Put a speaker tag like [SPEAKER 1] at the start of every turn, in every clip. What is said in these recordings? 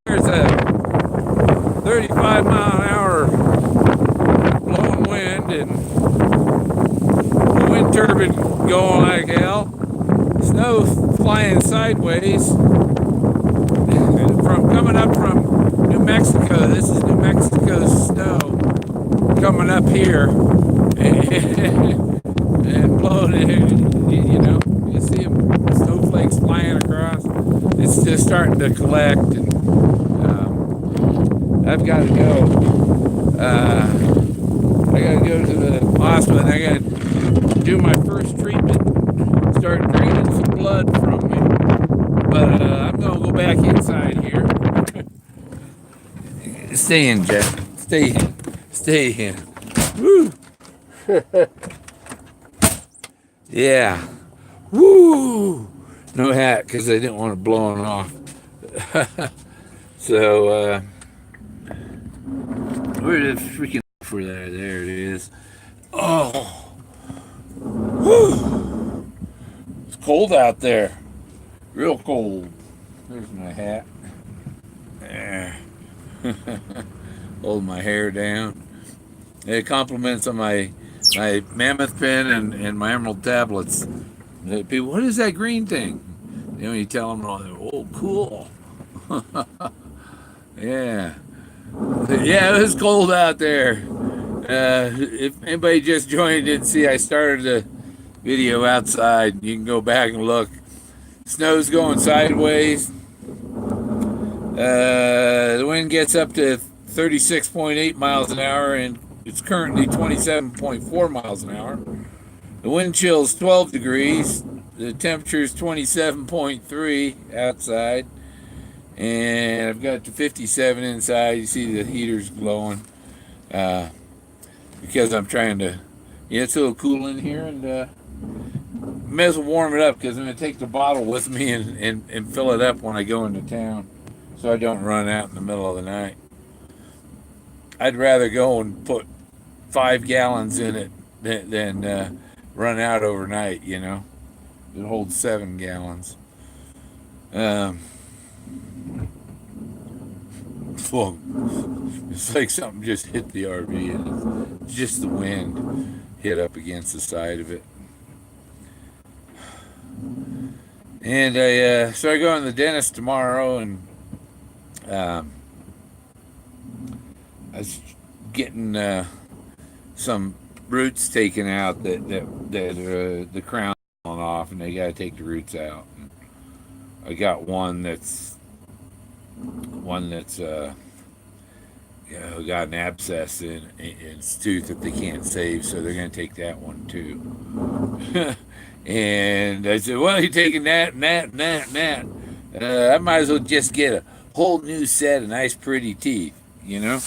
[SPEAKER 1] There's a 35 mile an hour blowing wind and the wind turbine going like hell. Snow flying sideways from coming up from New Mexico. This is New Mexico's snow coming up here and blowing it. You know, you see them snowflakes flying across. It's just starting to collect, and I've got to go. I got to go to the hospital. And I got to do my first treatment. Start draining some blood from me. But I'm going to go back inside here. Stay in, Jeff. Stay in. Stay in. Woo! Yeah. Woo! No hat because I didn't want it blowing off. So, where the freaking for that? There it is. Oh, whew. It's cold out there. Real cold. There's my hat. There. Hold my hair down. It compliments on my mammoth pen and my emerald tablets. People, what is that green thing? You know, you tell them, oh, cool. Yeah. Yeah, it was cold out there. If anybody just joined, didn't see, I started the video outside. You can go back and look. Snow's going sideways. The wind gets up to 36.8 miles an hour, and it's currently 27.4 miles an hour. The wind chill's 12 degrees. The temperature is 27.3 outside. And I've got the 57 inside. You see the heater's glowing. Because I'm trying to, it's a little cool in here, and may as well warm it up because I'm going to take the bottle with me and fill it up when I go into town so I don't run out in the middle of the night. I'd rather go and put 5 gallons in it than run out overnight, you know. It holds 7 gallons. Well, it's like something just hit the RV, and it's just the wind hit up against the side of it. And so I go to the dentist tomorrow, and I was getting some roots taken out that the crown falling off, and they got to take the roots out. And I got one that's got an abscess in its tooth that they can't save, so they're going to take that one too. And I said, well, you're taking that and that and that and that. I might as well just get a whole new set of nice pretty teeth, you know.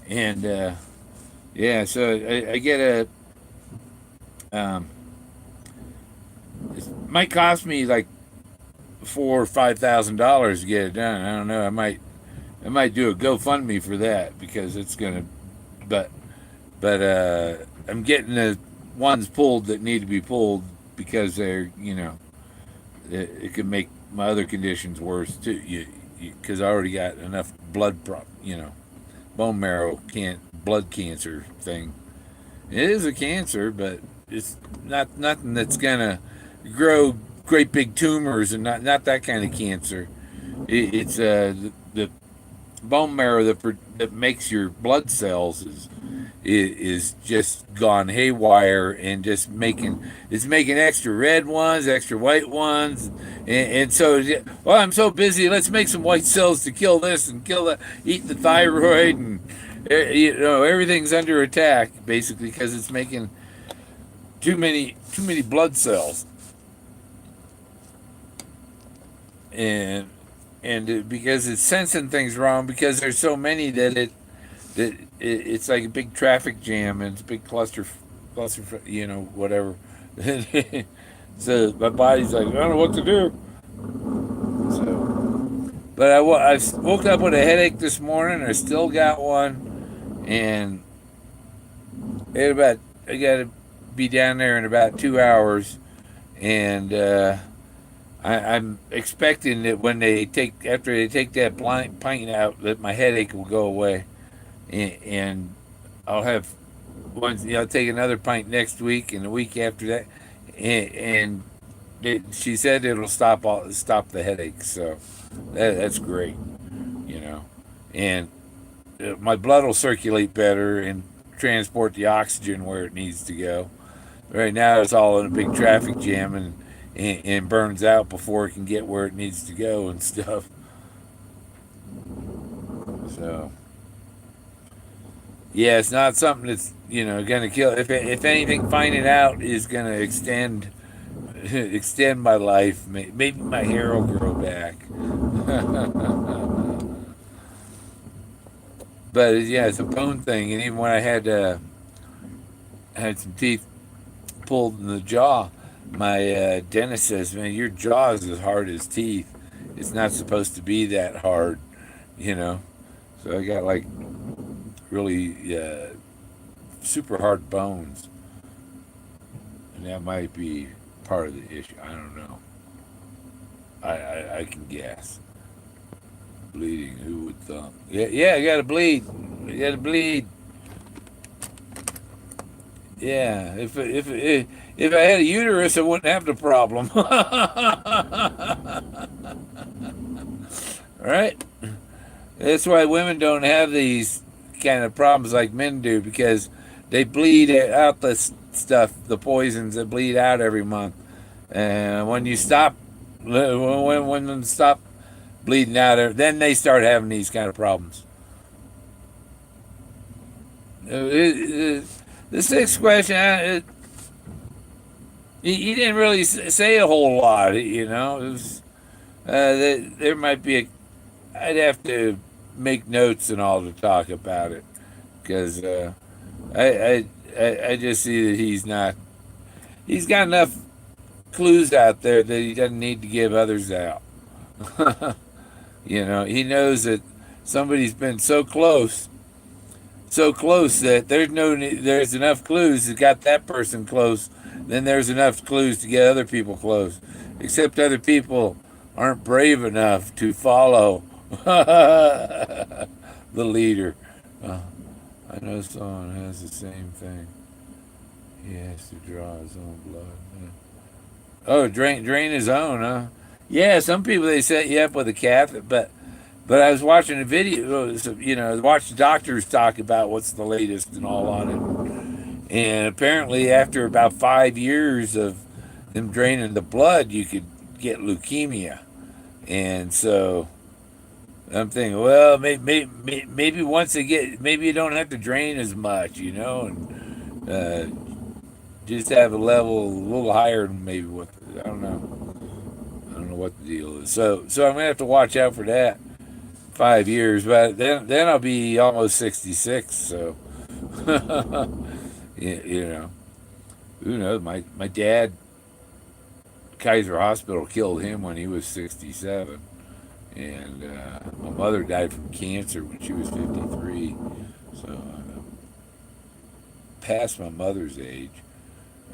[SPEAKER 1] And yeah, so I get a it might cost me like $4,000 or $5,000 to get it done. I don't know. I might do a GoFundMe for that because it's gonna. But I'm getting the ones pulled that need to be pulled because they're, you know, it could make my other conditions worse too. Because I already got enough bone marrow blood cancer thing. It is a cancer, but it's nothing that's gonna grow great big tumors, and not that kind of cancer. It's the bone marrow that makes your blood cells is just gone haywire, and just making extra red ones, extra white ones, and so, well, I'm so busy, let's make some white cells to kill this and kill that, eat the thyroid, and you know, everything's under attack basically because it's making too many blood cells. And because it's sensing things wrong, because there's so many that it's like a big traffic jam, and it's a big cluster, you know, whatever. So my body's like, I don't know what to do. So, but I woke up with a headache this morning. I still got one, and I got to be down there in about 2 hours, and I'm expecting that when after they take that pint out, that my headache will go away, and I'll have one. I'll take another pint next week and the week after that, and she said it'll stop the headache. So that's great, you know, and my blood will circulate better and transport the oxygen where it needs to go. Right now, it's all in a big traffic jam and burns out before it can get where it needs to go and stuff. So, yeah, it's not something that's gonna kill. If anything, finding out is gonna extend my life. Maybe my hair will grow back. But yeah, it's a bone thing, and even when I had some teeth pulled in the jaw, my dentist says, "Man, your jaw is as hard as teeth. It's not supposed to be that hard, you know." So I got like really super hard bones, and that might be part of the issue. I don't know. I can guess. Bleeding. Who would thump? Yeah, yeah. I got to bleed. I got to bleed. Yeah. If I had a uterus, I wouldn't have the problem. Right? That's why women don't have these kind of problems like men do, because they bleed out the stuff, the poisons that bleed out every month. And when you stop, when they stop bleeding out, then they start having these kind of problems. The sixth question, he didn't really say a whole lot, you know. It was, there might be I'd have to make notes and all to talk about it, because I just see that he's got enough clues out there that he doesn't need to give others out. He knows that somebody's been so close that there's enough clues that got that person close. Then there's enough clues to get other people close. Except other people aren't brave enough to follow the leader. I know someone has the same thing. He has to draw his own blood. Oh, drain his own, huh? Yeah, some people they set you up with a catheter, but I was watching a video, watch doctors talk about what's the latest and all on it. And apparently, after about 5 years of them draining the blood, you could get leukemia. And so I'm thinking, well, maybe once they maybe you don't have to drain as much, and just have a little higher than maybe what, I don't know. I don't know what the deal is. So I'm gonna have to watch out for that. 5 years, but then I'll be almost 66. So, who knows? My dad, Kaiser Hospital killed him when he was 67, and my mother died from cancer when she was 53. So I'm past my mother's age.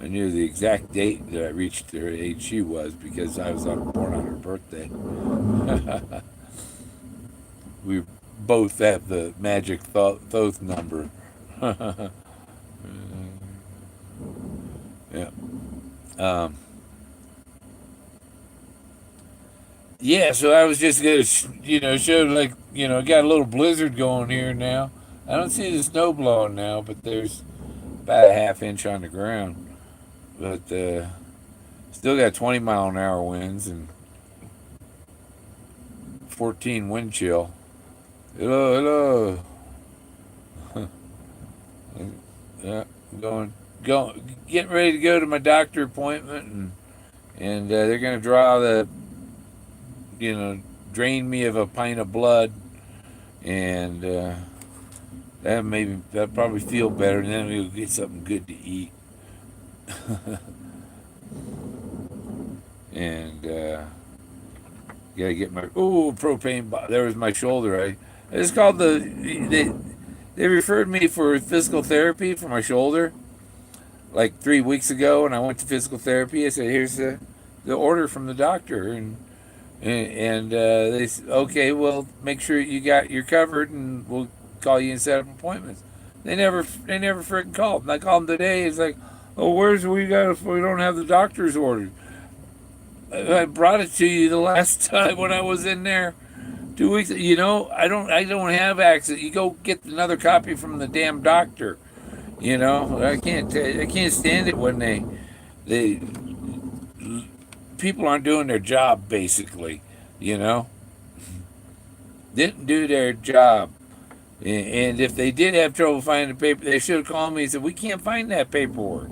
[SPEAKER 1] I knew the exact date that I reached her age she was because I was born on her birthday. We both have the magic Thoth number. Yeah. Yeah, so I was just going to, show, like, got a little blizzard going here now. I don't see the snow blowing now, but there's about a half inch on the ground. But still got 20-mile-an-hour winds and 14 wind chill. Hello. Yeah, getting ready to go to my doctor appointment, and they're gonna drain me of a pint of blood, and that'll probably feel better, and then we'll get something good to eat. And gotta get my propane. There was my shoulder. It's called they referred me for physical therapy for my shoulder like 3 weeks ago, and I went to physical therapy. I said, the order from the doctor, and they said, okay, well, make sure you're covered, and we'll call you and set up appointments. They never freaking called. And I called them today. It's like, oh, where's we got if we don't have the doctor's order? I brought it to you the last time when I was in there 2 weeks. I don't have access. You go get another copy from the damn doctor. I can't stand it when they people aren't doing their job, basically. You know, didn't do their job. And if they did have trouble finding the paper, they should have called me and said, we can't find that paperwork.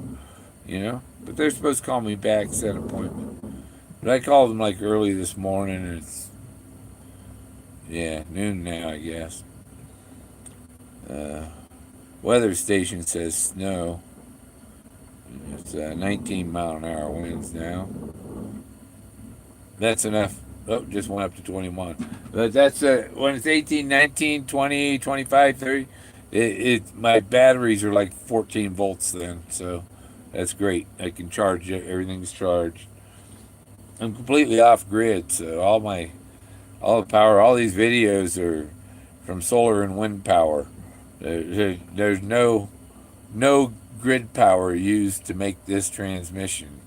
[SPEAKER 1] But they're supposed to call me back, set an appointment. But I called them like early this morning, and it's, yeah, noon now, I guess. Uh, Weather station says snow. It's 19 mile an hour winds now. That's enough. Oh, just went up to 21. But that's when it's 18, 19, 20, 25, 30. My batteries are like 14 volts then, so that's great. I can charge it. Everything's charged. I'm completely off grid, so all the power, all these videos are from solar and wind power. There's no grid power used to make this transmission,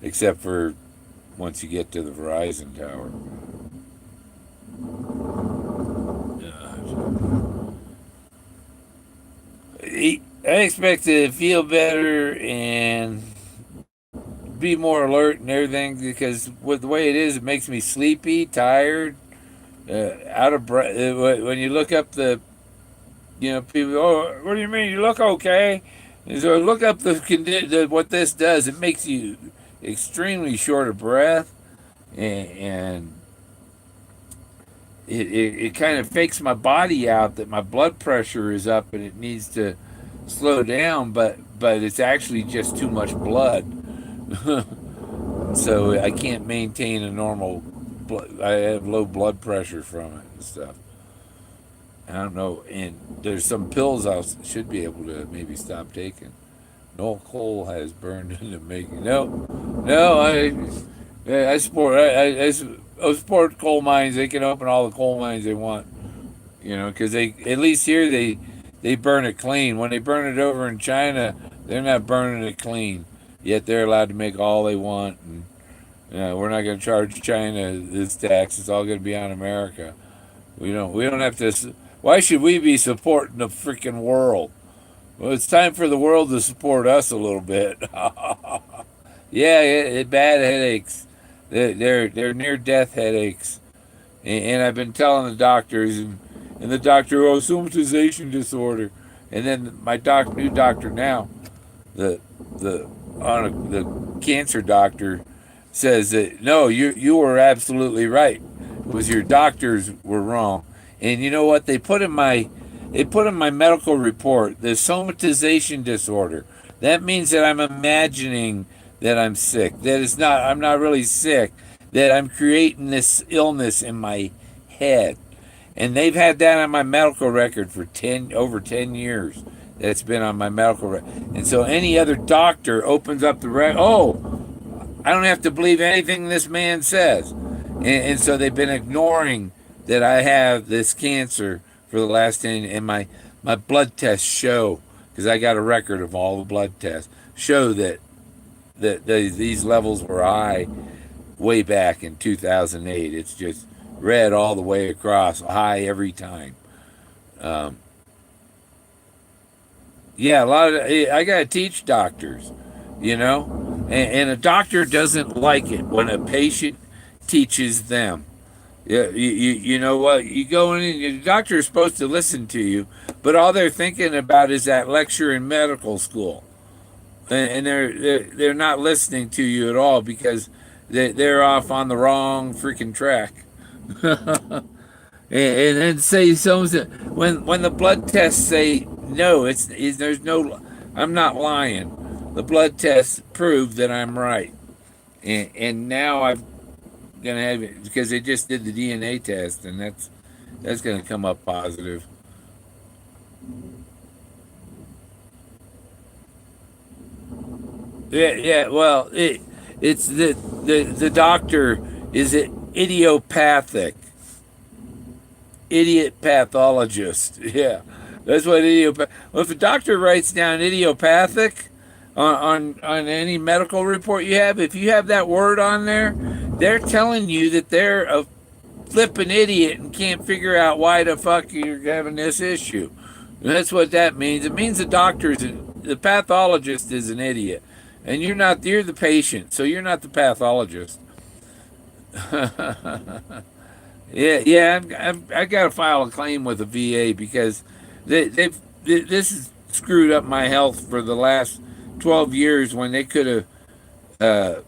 [SPEAKER 1] except for once you get to the Verizon tower. I expect to feel better and be more alert and everything because with the way it is, it makes me sleepy, tired, out of breath. When you look up people, oh, what do you mean? You look okay. And so look up what this does. It makes you extremely short of breath, and it kind of fakes my body out that my blood pressure is up and it needs to slow down, but it's actually just too much blood. So I can't maintain a normal I have low blood pressure from it and stuff. I don't know, and there's some pills I should be able to maybe stop taking. No coal has burned into making. No, I support. I support coal mines. They can open all the coal mines they want. Because they at least here they burn it clean. When they burn it over in China, they're not burning it clean. Yet they're allowed to make all they want, and we're not going to charge China this tax. It's all going to be on America. We don't have to. Why should we be supporting the freaking world? Well, it's time for the world to support us a little bit. Yeah, bad headaches. They're near death headaches, and I've been telling the doctors, and the doctor, oh, somatization disorder, and then my new doctor now, the the cancer doctor, says that no, you were absolutely right. It was your doctors were wrong, and you know what they put in my medical report the somatization disorder. That means that I'm imagining that I'm sick. That it's not. I'm not really sick. That I'm creating this illness in my head, and they've had that on my medical record for over 10 years. That's been on my medical record, and so any other doctor opens up the record. Oh, I don't have to believe anything this man says, and so they've been ignoring that I have this cancer for the last 10. And my blood tests show, because I got a record of all the blood tests, show that these levels were high way back in 2008. It's just red all the way across, high every time. Um, yeah, I gotta teach doctors, and a doctor doesn't like it when a patient teaches them. Yeah, you know what? You go in, the doctor is supposed to listen to you, but all they're thinking about is that lecture in medical school, and they're not listening to you at all because they're off on the wrong freaking track. And then say so when the blood tests say no, there's no. I'm not lying. The blood tests prove that I'm right, and now I'm gonna have it because they just did the DNA test, and that's gonna come up positive. Yeah, yeah. Well, It's the doctor is idiopathic, idiot pathologist. Yeah, that's what idiopathic. Well, if a doctor writes down idiopathic on any medical report you have, if you have that word on there, they're telling you that they're a flippin' idiot and can't figure out why the fuck you're having this issue. And that's what that means. It means the pathologist is an idiot, and you're the patient, so you're not the pathologist. Yeah. I got to file a claim with the VA because this has screwed up my health for the last 12 years when they could have uh,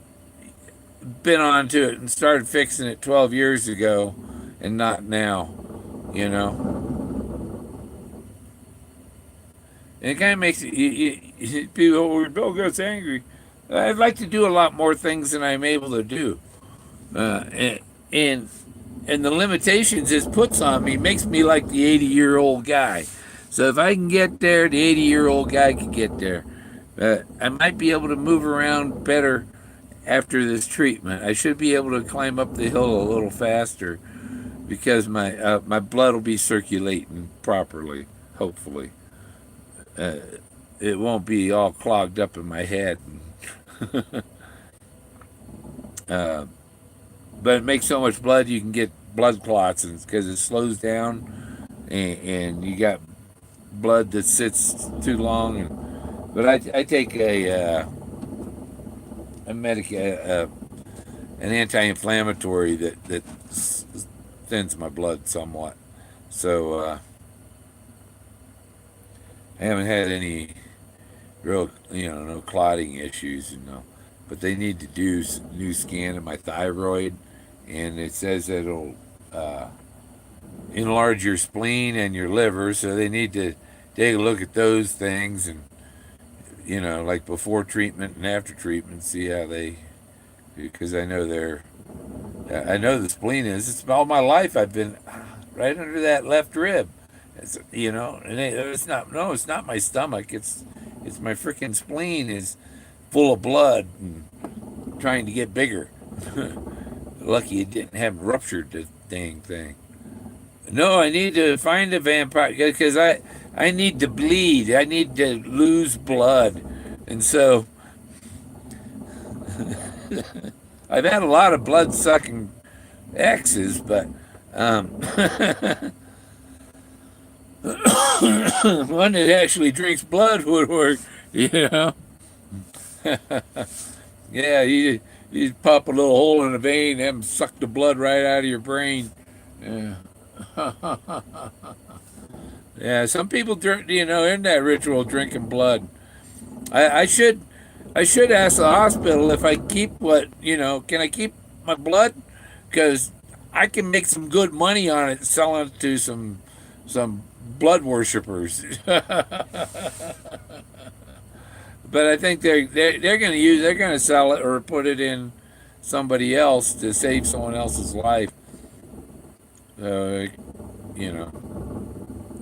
[SPEAKER 1] been onto it and started fixing it 12 years ago and not now, you know. And it kind of makes people, oh, Bill gets angry. I'd like to do a lot more things than I'm able to do. And, and and the limitations this puts on me makes me like the 80-year-old guy. So if I can get there, the 80-year-old guy can get there. I might be able to move around better after this treatment. I should be able to climb up the hill a little faster because my blood will be circulating properly. Hopefully, uh, it won't be all clogged up in my head. uh, but it makes so much blood you can get blood clots, and because it slows down, and you got blood that sits too long. But I take an anti-inflammatory that thins my blood somewhat. So I haven't had any real, no clotting issues, But they need to do a new scan of my thyroid, and it says that it'll enlarge your spleen and your liver, so they need to take a look at those things and, like before treatment and after treatment, see how they, because I know the spleen is, it's all my life I've been right under that left rib. And it's not, no, it's not my stomach, it's my freaking spleen is full of blood and trying to get bigger. Lucky it didn't have ruptured the dang thing. No, I need to find a vampire because I need to bleed. I need to lose blood, and so I've had a lot of blood sucking exes, but one that actually drinks blood would work. Yeah, you pop a little hole in the vein, and suck the blood right out of your brain. Yeah. Yeah, some people drink, in that ritual drinking blood. I should ask the hospital if I keep can I keep my blood? Because I can make some good money on it selling it to some blood worshippers. But I think they're going to sell it or put it in somebody else to save someone else's life. Uh,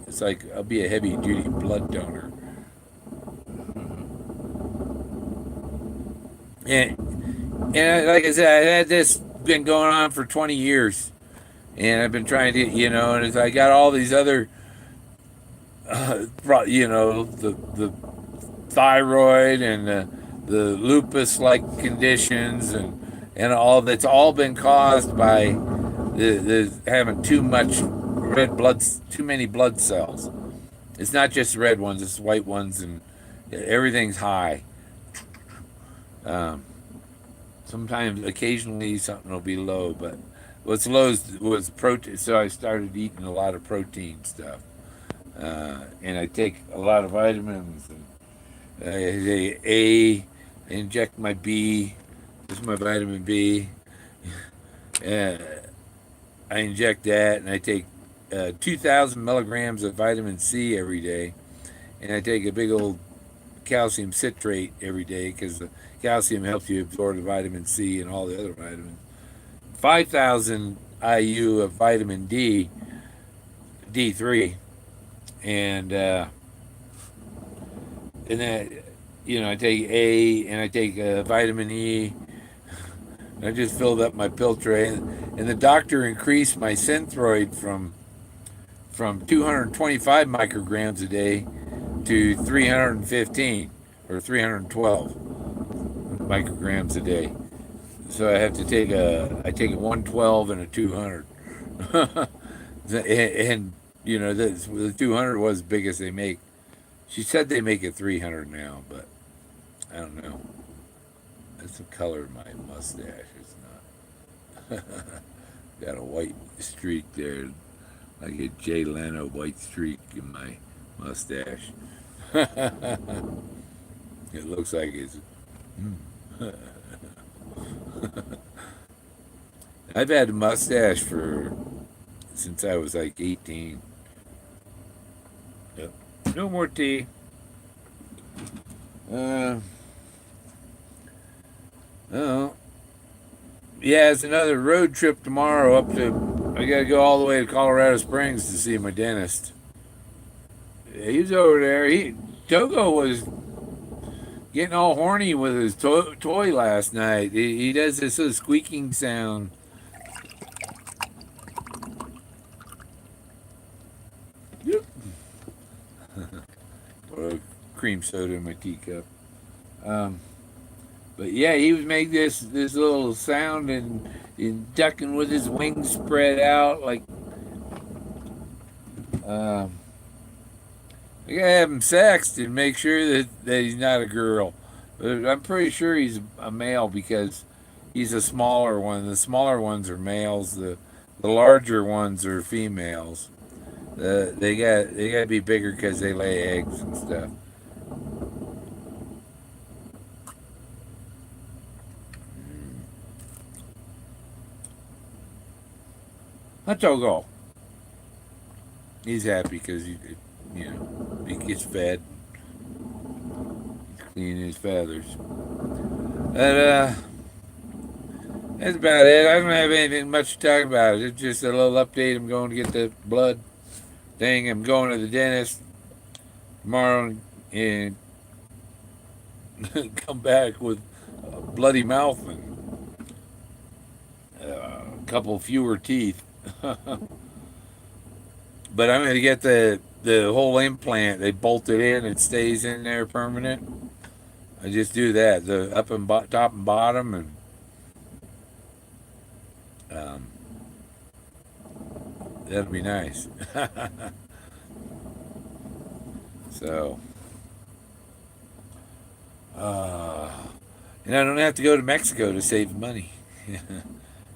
[SPEAKER 1] it's like I'll be a heavy duty blood donor. And like I said, I had this been going on for 20 years, and I've been trying to, and as I got all these other, the thyroid and the lupus-like conditions and all that's all been caused by the having too many blood cells. It's not just red ones; it's white ones, and everything's high. Sometimes, occasionally, something will be low, but what's low was protein. So I started eating a lot of protein stuff, and I take a lot of vitamins. And I inject my B. This is my vitamin B. I inject that, and I take 2,000 milligrams of vitamin C every day, and I take a big old calcium citrate every day because the calcium helps you absorb the vitamin C and all the other vitamins. 5,000 IU of vitamin D, D3, and then I take A, and I take vitamin E, And I just filled up my pill tray, and the doctor increased my Synthroid from 225 micrograms a day to 315 or 312 micrograms a day. So I take a 112 and a 200. And the 200 was as big as they make. She said they make it 300 now, but I don't know. That's the color of my mustache. It's not. Got a white streak there, like a Jay Leno white streak in my mustache. It looks like it's. I've had a mustache since I was like 18. Yep. No more tea. Oh, yeah, it's another road trip tomorrow up to. I gotta go all the way to Colorado Springs to see my dentist. Yeah, he's over there. Togo was getting all horny with his toy last night. He does this little squeaking sound. Yep. Or a cream soda in my teacup. But yeah, he was making this little sound and ducking with his wings spread out like. I gotta have him sexed and make sure that he's not a girl. But I'm pretty sure he's a male because he's a smaller one. The smaller ones are males. The larger ones are females. They got to be bigger because they lay eggs and stuff. Togo. He's happy because he gets fed. He's cleaning his feathers. But that's about it. I don't have anything much to talk about. It's just a little update. I'm going to get the blood thing. I'm going to the dentist tomorrow and come back with a bloody mouth and a couple fewer teeth. But I'm going to get the whole implant. They bolt it in. It stays in there permanent. I just do that. The up and top and bottom. And that'll be nice. So. And I don't have to go to Mexico to save money.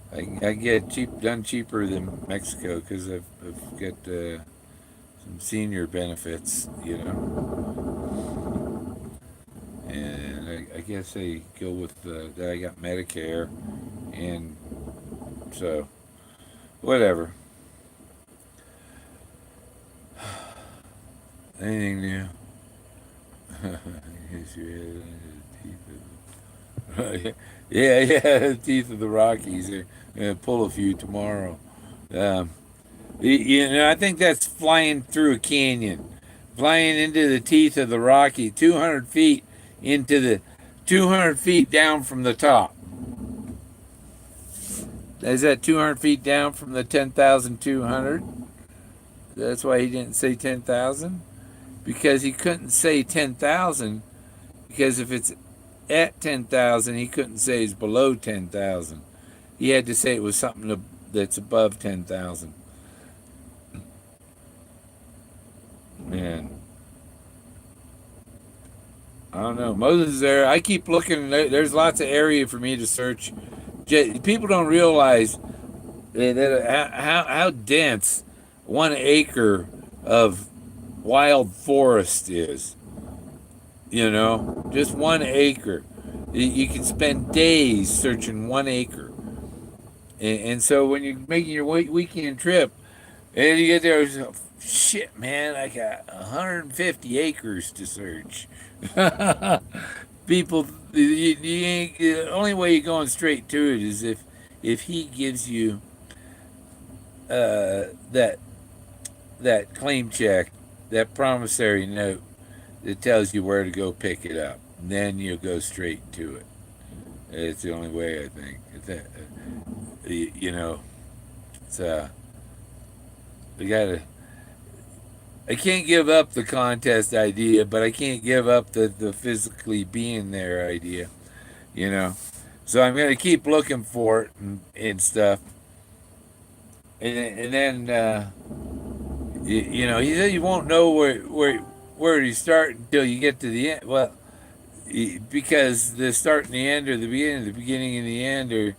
[SPEAKER 1] I get done cheaper than Mexico because I've got some senior benefits, and I guess I go with that. I got Medicare, and so whatever. Anything new? Yeah, the teeth of the Rockies. They're gonna pull a few tomorrow. I think that's flying through a canyon, flying into the teeth of the Rocky, 200 feet into the 200 feet down from the top. Is that 200 feet down from the 10,200? That's why he didn't say 10,000, because he couldn't say 10,000, because if it's at 10,000, he couldn't say it's below 10,000. He had to say it was something that's above 10,000. Man, I don't know. Moses is there. I keep looking. There's lots of area for me to search. People don't realize how dense 1 acre of wild forest is. Just 1 acre. You can spend days searching 1 acre. And so when you're making your weekend trip, and you get there, shit, man, I got 150 acres to search. People, the only way you're going straight to it is if he gives you that claim check, that promissory note that tells you where to go pick it up. And then you'll go straight to it. It's the only way, I think. You know, it's we gotta. I can't give up the contest idea, but I can't give up the physically being there idea. You know, so I'm gonna keep looking for it and stuff. And then you know, he said you won't know where you start until you get to the end. Well, because the start and the end, or the beginning and the end, or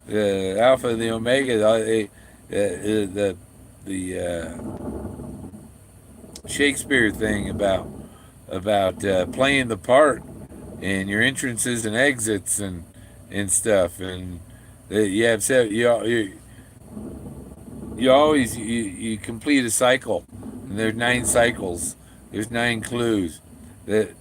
[SPEAKER 1] the alpha and the omega, the Shakespeare thing about playing the part and your entrances and exits and stuff, and you have said you always you complete a cycle, and there's 9 cycles, there's 9 clues. That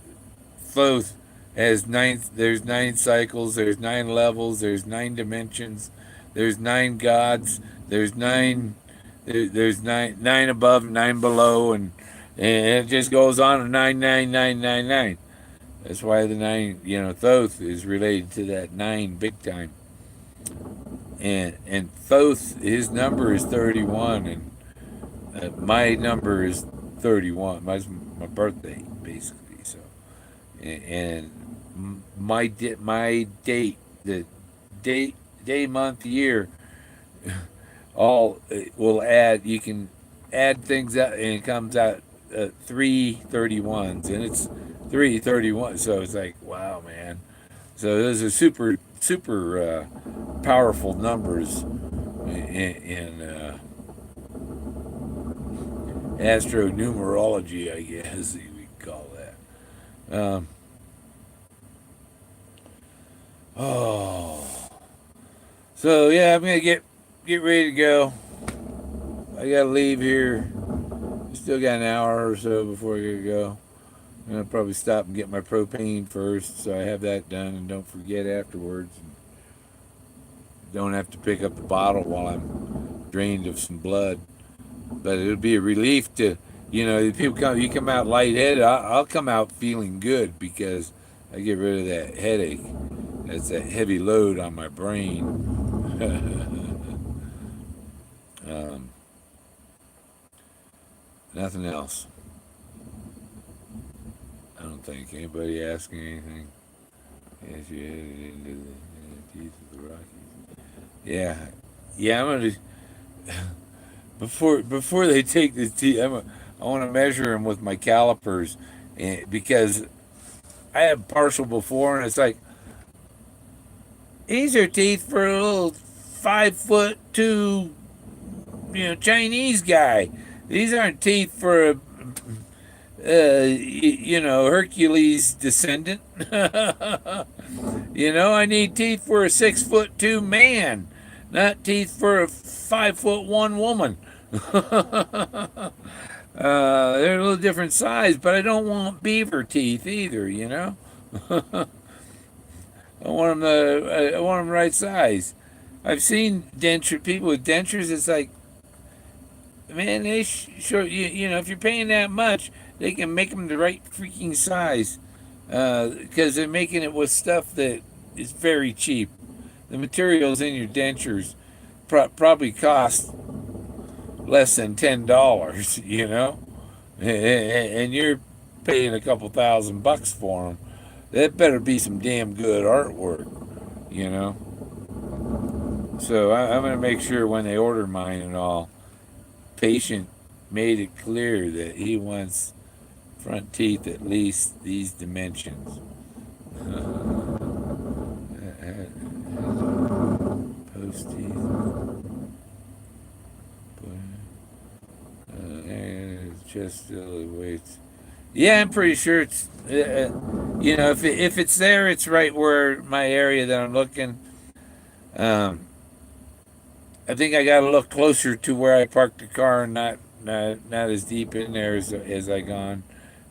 [SPEAKER 1] Thoth has 9. There's 9 cycles. There's 9 levels. There's 9 dimensions. There's 9 gods. There's 9. There's 9 above, 9 below, and it just goes on to 99999. That's why the 9, you know, Thoth is related to that 9 big time. And Thoth, his number is 31, and my number is 31. My birthday, basically. So, and my date, the day, month, year, all will add. You can add things out, and it comes out 331s, and it's 331. So it's like, wow, man. So those are super powerful numbers in astronumerology, I guess we call that. Oh, so yeah, I'm gonna get ready to go. I gotta leave here. Still got an hour or so before I gotta go. I'm gonna probably stop and get my propane first, so I have that done and don't forget afterwards. And don't have to pick up the bottle while I'm drained of some blood. But it would be a relief to, you know, if you come out lightheaded. I'll come out feeling good because I get rid of that headache. That's that heavy load on my brain. Nothing else. I don't think anybody asking anything. Yes, you headed into the teeth of the Rockies. Yeah. I'm gonna before they take the teeth. I want to measure them with my calipers, because I had partial before, and it's like these are teeth for a little 5'2", Chinese guy. These aren't teeth for a Hercules descendant. I need teeth for a 6'2" man, not teeth for a 5'1" woman. They're a little different size, but I don't want beaver teeth either. I want them right size. I've seen people with dentures. It's like, man, they sure if you're paying that much, they can make them the right freaking size, because they're making it with stuff that is very cheap. The materials in your dentures probably cost less than $10, and you're paying a couple $1,000 for them. That better be some damn good artwork, So I'm going to make sure when they order mine and all, patient made it clear that he wants front teeth at least these dimensions. Post teeth. Just still waits. Yeah, I'm pretty sure it's. If it's there, it's right where my area that I'm looking. I think I got to look closer to where I parked the car, and not as deep in there as I gone.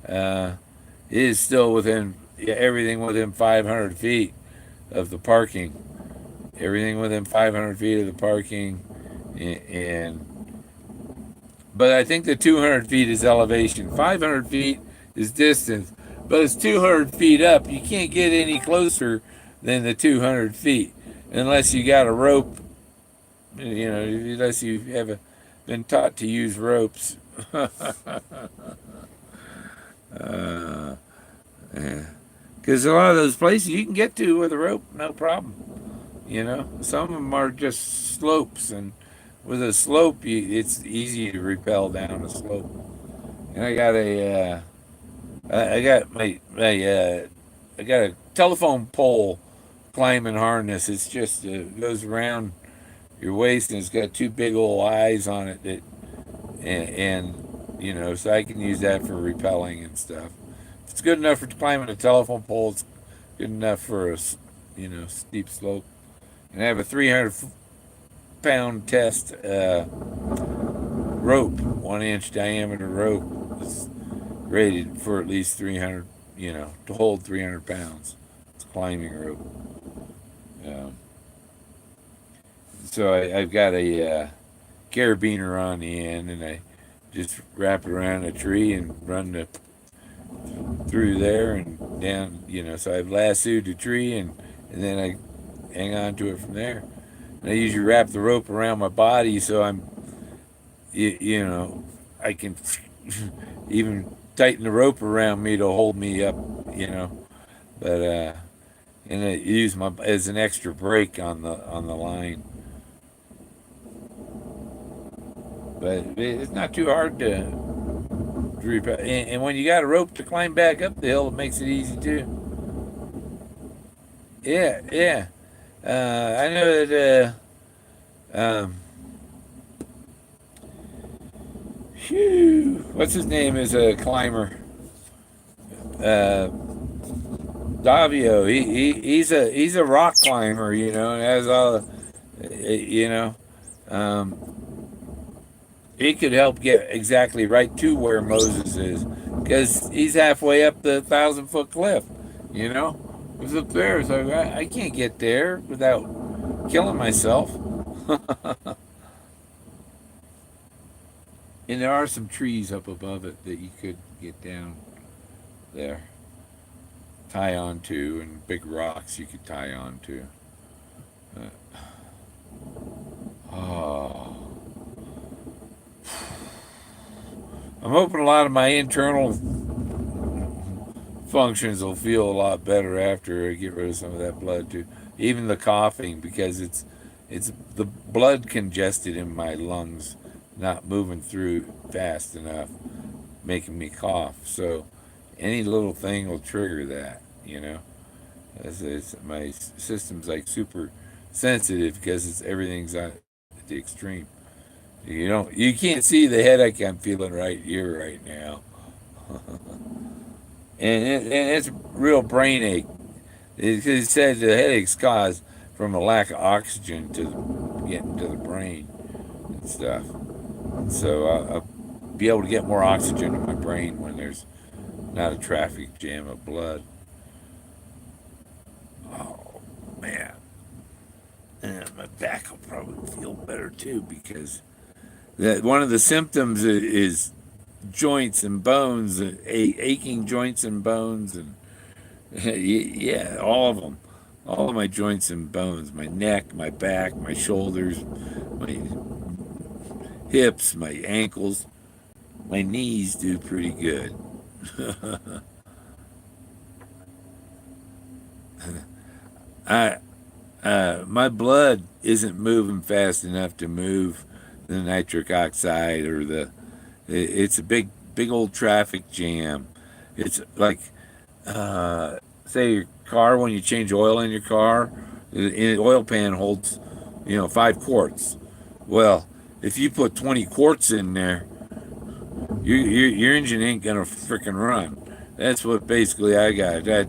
[SPEAKER 1] It is still within everything within 500 feet of the parking. Everything within 500 feet of the parking, but I think the 200 feet is elevation. 500 feet is distance, but it's 200 feet up. You can't get any closer than the 200 feet. unless you got a rope, unless you have been taught to use ropes. uh, yeah. Because a lot of those places you can get to with a rope, no problem. Some of them are just slopes, and with a slope, it's easy to rappel down a slope. And I got I got a telephone pole climbing harness. It's just goes around your waist, and it's got two big old eyes on it and so I can use that for rappelling and stuff. If it's good enough for climbing a telephone pole, it's good enough for a steep slope. And I have a 300-pound test rope, 1 inch diameter rope. It's rated for at least 300, to hold 300 pounds. It's a climbing rope. Um, so I've got a carabiner on the end, and I just wrap it around a tree and run through there and down. So I've lassoed the tree, and then I hang on to it from there. And I usually wrap the rope around my body so I can even tighten the rope around me to hold me up, But and I use my as an extra brake on the line. But it's not too hard to repel. And when you got a rope to climb back up the hill, it makes it easy too. Yeah, yeah. I know that. What's his name is a climber. Uh, Davio. He's a rock climber, and has all, you know. Um, he could help get exactly right to where Moses is, because he's halfway up the 1,000-foot cliff. He's up there, so I can't get there without killing myself. And there are some trees up above it that you could get down there, tie onto, and big rocks you could tie onto. Oh, I'm hoping a lot of my internal functions will feel a lot better after I get rid of some of that blood too. Even the coughing, because it's the blood congested in my lungs, not moving through fast enough, making me cough. So any little thing will trigger that. My system's like super sensitive because everything's at the extreme. You can't see the headache I'm feeling right here, right now. And it's real brain ache. It said the headache's caused from a lack of oxygen to getting to the brain and stuff. So I'll be able to get more oxygen to my brain when there's not a traffic jam of blood. Oh man, and my back will probably feel better too, because one of the symptoms is joints and bones, aching joints and bones, and yeah, all of them, all of my joints and bones, my neck, my back, my shoulders, my hips, my ankles, my knees do pretty good. I My blood isn't moving fast enough to move the nitric oxide or it's a big old traffic jam. It's like say your car, when you change oil in your car, the oil pan holds 5 quarts. Well, if you put 20 quarts in there, your engine ain't gonna freaking run. That's what basically I got. I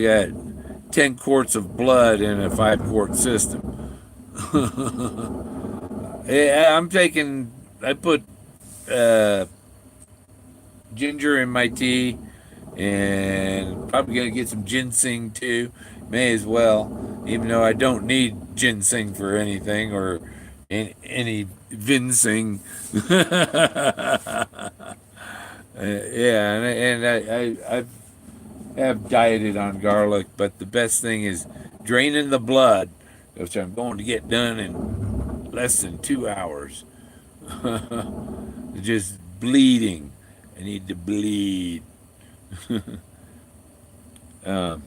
[SPEAKER 1] got 10 quarts of blood in a 5-quart system. Yeah, I put uh, ginger in my tea, and probably gonna get some ginseng too. May as well, even though I don't need ginseng for anything or any vinseng. Yeah, I have dieted on garlic, but the best thing is draining the blood. which I'm going to get done in less than 2 hours. Just bleeding. I need to bleed. Um,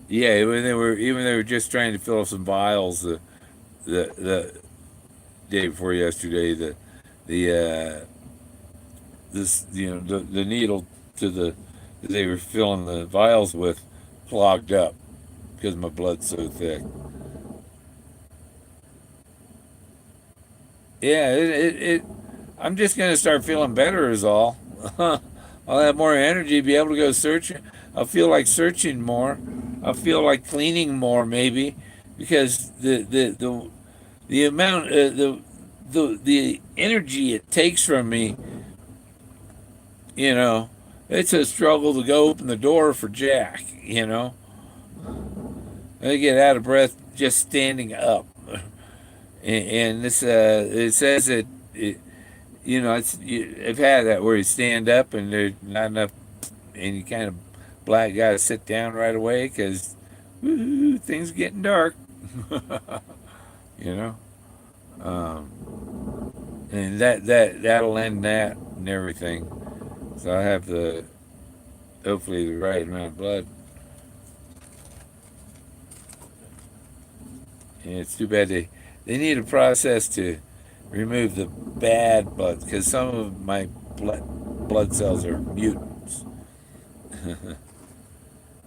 [SPEAKER 1] yeah, when they were just trying to fill some vials the day before yesterday. The this the needle to the that they were filling the vials with clogged up because my blood's so thick. Yeah, I'm just gonna start feeling better is all. I'll have more energy, be able to go searching. I'll feel like searching more. I'll feel like cleaning more, maybe, because the amount the energy it takes from me, you know, it's a struggle to go open the door for Jack. I get out of breath just standing up, and this it says that I've had that where you stand up and there's not enough, and you kind of black got to sit down right away because things getting dark, you know. And that'll end that and everything. So I have hopefully the right amount of blood. And it's too bad they need a process to remove the bad blood because some of my blood cells are mutants.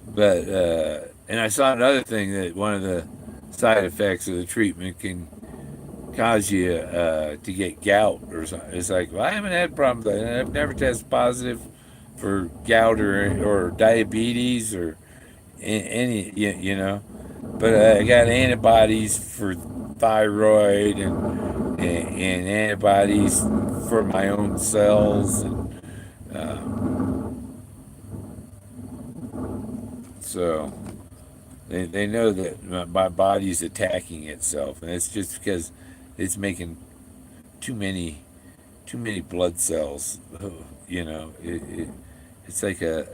[SPEAKER 1] But and I saw another thing that one of the side effects of the treatment can cause you to get gout or something. It's like, well, I haven't had problems with that. I've never tested positive for gout or diabetes or any, but I got antibodies for thyroid and antibodies for my own cells, and so they know that my body's attacking itself, and it's just because it's making too many too many blood cells. It's like a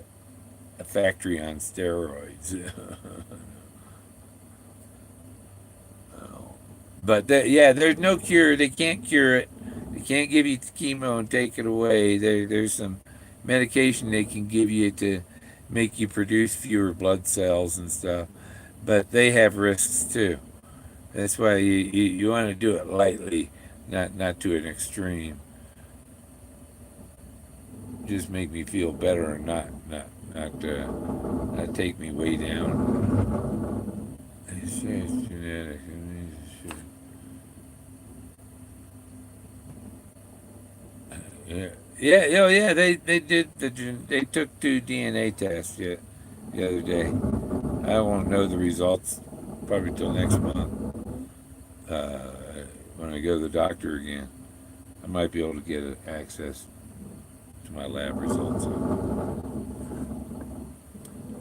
[SPEAKER 1] factory on steroids. But yeah, there's no cure. They can't cure it. They can't give you chemo and take it away. There's some medication they can give you to make you produce fewer blood cells and stuff. But they have risks too. That's why you want to do it lightly, not to an extreme. Just make me feel better and not take me way down. It's genetic. Yeah, yeah, oh yeah. They did they took 2 DNA tests yet the other day. I won't know the results probably till next month. Uh, when I go to the doctor again, I might be able to get access to my lab results.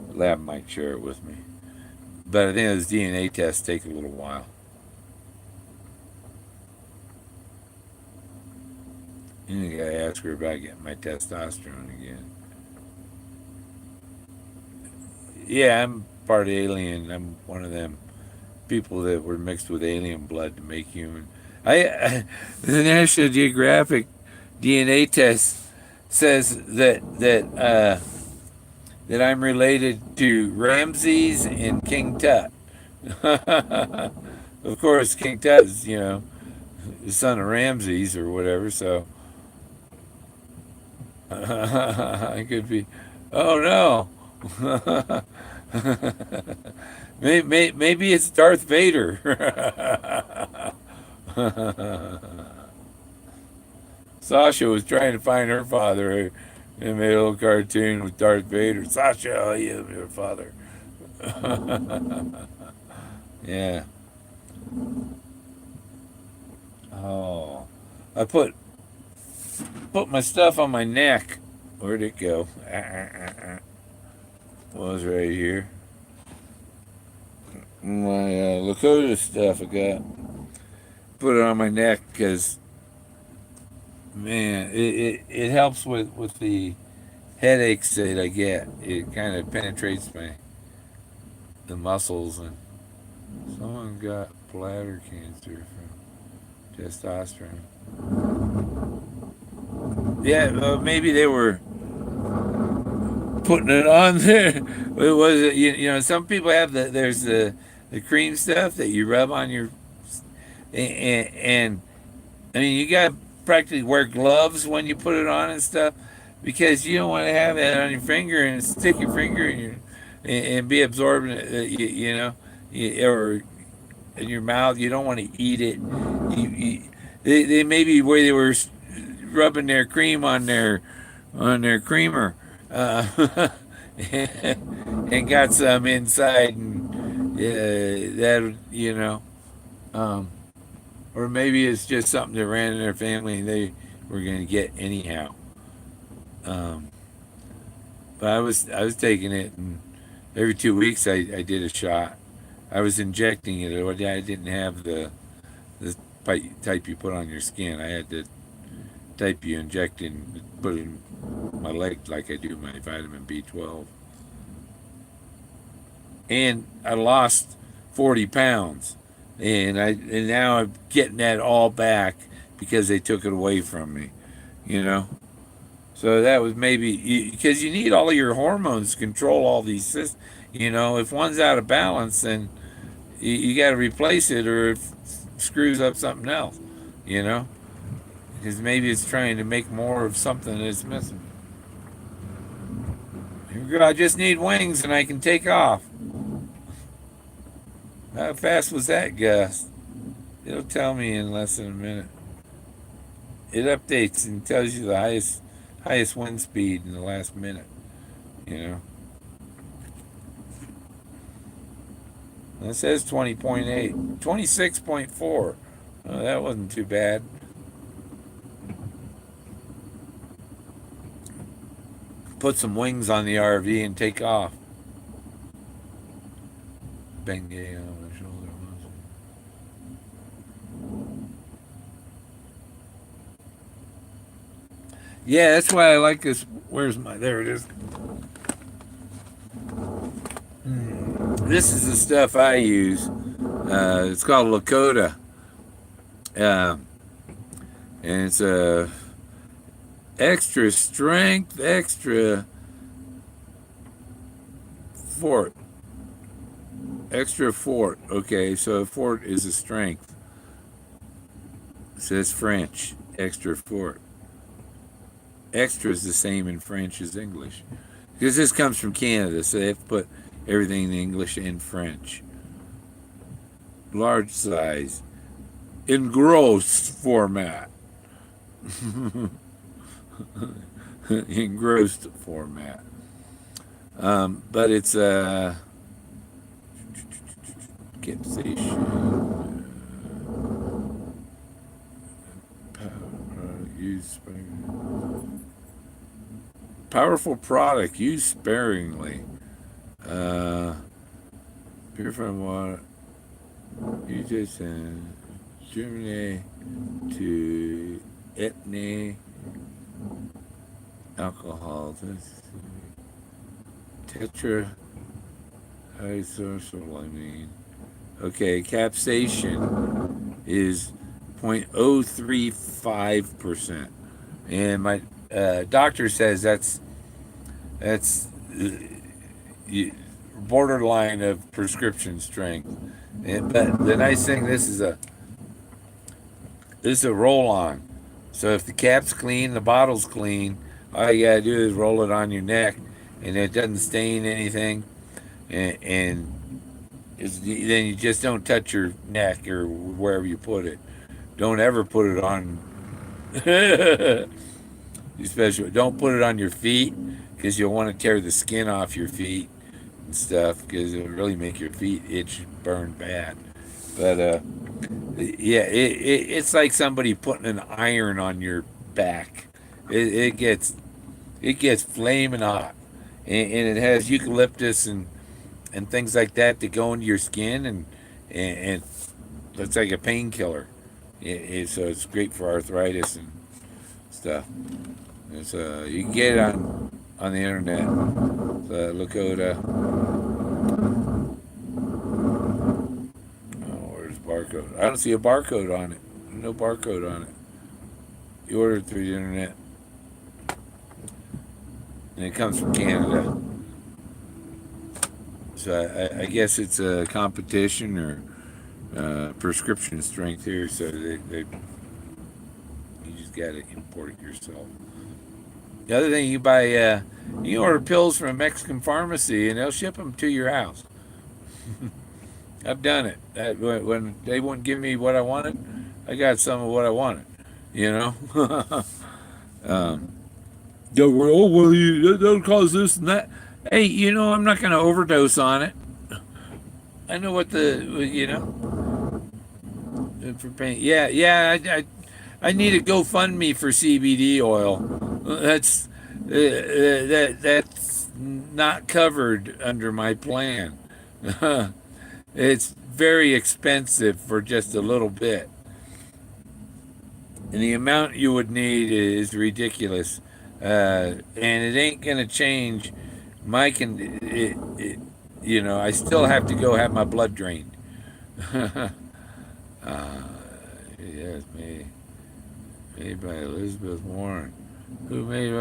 [SPEAKER 1] The lab might share it with me, but I think those DNA tests take a little while. You think I ask her about getting my testosterone again? Yeah, I'm part alien. I'm one of them people that were mixed with alien blood to make human. The National Geographic DNA test says that I'm related to Ramses and King Tut. Of course, King Tut is the son of Ramses or whatever. So I could be. Oh no. Maybe it's Darth Vader. Sasha was trying to find her father and made a little cartoon with Darth Vader. Sasha, I am your father. Yeah. Oh, I put my stuff on my neck. Where'd it go? Was right here. My Lakota stuff I got. Put it on my neck because man, it helps with the headaches that I get. It kind of penetrates the muscles, and Someone got bladder cancer from testosterone. Yeah, maybe they were putting it on there. It was some people have there's the cream stuff that you rub on your and I mean you got to practically wear gloves when you put it on and stuff because you don't want to have that on your finger and stick your finger in your and be absorbing it, or in your mouth. You don't want to eat it. They maybe where they were rubbing their cream on their creamer, and got some inside, and that um, or maybe it's just something that ran in their family and they were going to get anyhow. Um, but I was taking it, and every 2 weeks I did a shot. I was injecting it. I didn't have the type you put on your skin. I had the type you inject and put in my leg like I do my vitamin B12. And I lost 40 pounds, and now I'm getting that all back because they took it away from me, you know. So that was maybe because you need all of your hormones to control all these systems. If one's out of balance, then you got to replace it, or it screws up something else, you know. Because maybe it's trying to make more of something that's missing. Here we go. I just need wings and I can take off. How fast was that, Gus? It'll tell me in less than a minute. It updates and tells you the highest wind speed in the last minute. You know. It says 20.8, 26.4. Oh, that wasn't too bad. Put some wings on the RV and take off. Bengay on my shoulder. Yeah, that's why I like this. Where's my? There it is. This is the stuff I use. It's called Lakota, and it's a extra strength, extra fort, extra fort. Okay, so a fort is a strength. It says French, extra fort. Extra is the same in French as English. Because this comes from Canada, so they have to put everything in English and French. Large size. Engrossed format. Engrossed format. But it's a capsation. Use powerful product. Use sparingly. Purified water. Use this in Germany to ethne alcohol. Tetra isocylamine. Okay, capsation is 0.035%, and my doctor says that's borderline of prescription strength. But the nice thing, this is a roll on. So if the cap's clean, the bottle's clean, all you gotta do is roll it on your neck, and it doesn't stain anything, and then you just don't touch your neck or wherever you put it. Don't ever put it on. Especially, don't put it on your feet because you'll want to tear the skin off your feet and stuff because it'll really make your feet itch and burn bad. But yeah, it's like somebody putting an iron on your back. It gets flaming hot, and it has eucalyptus and things like that to go into your skin, and it's like a painkiller. So it's great for arthritis and stuff. You can get it on the internet. Lakota. barcode. I don't see a barcode on it. No barcode on it. You order it through the internet, and it comes from Canada. So I guess it's a competition or prescription strength here. So you just got to import it yourself. The other thing, you order pills from a Mexican pharmacy, and they'll ship them to your house. I've done it. When they wouldn't give me what I wanted, I got some of what I wanted. You know. Oh well, that'll cause this and that. Hey, I'm not going to overdose on it. I know what for pain. Yeah. I need a GoFundMe for CBD oil. That's not covered under my plan. It's very expensive for just a little bit, and the amount you would need is ridiculous. And it ain't gonna change my I still have to go have my blood drained. Yes, made by Elizabeth Warren, who made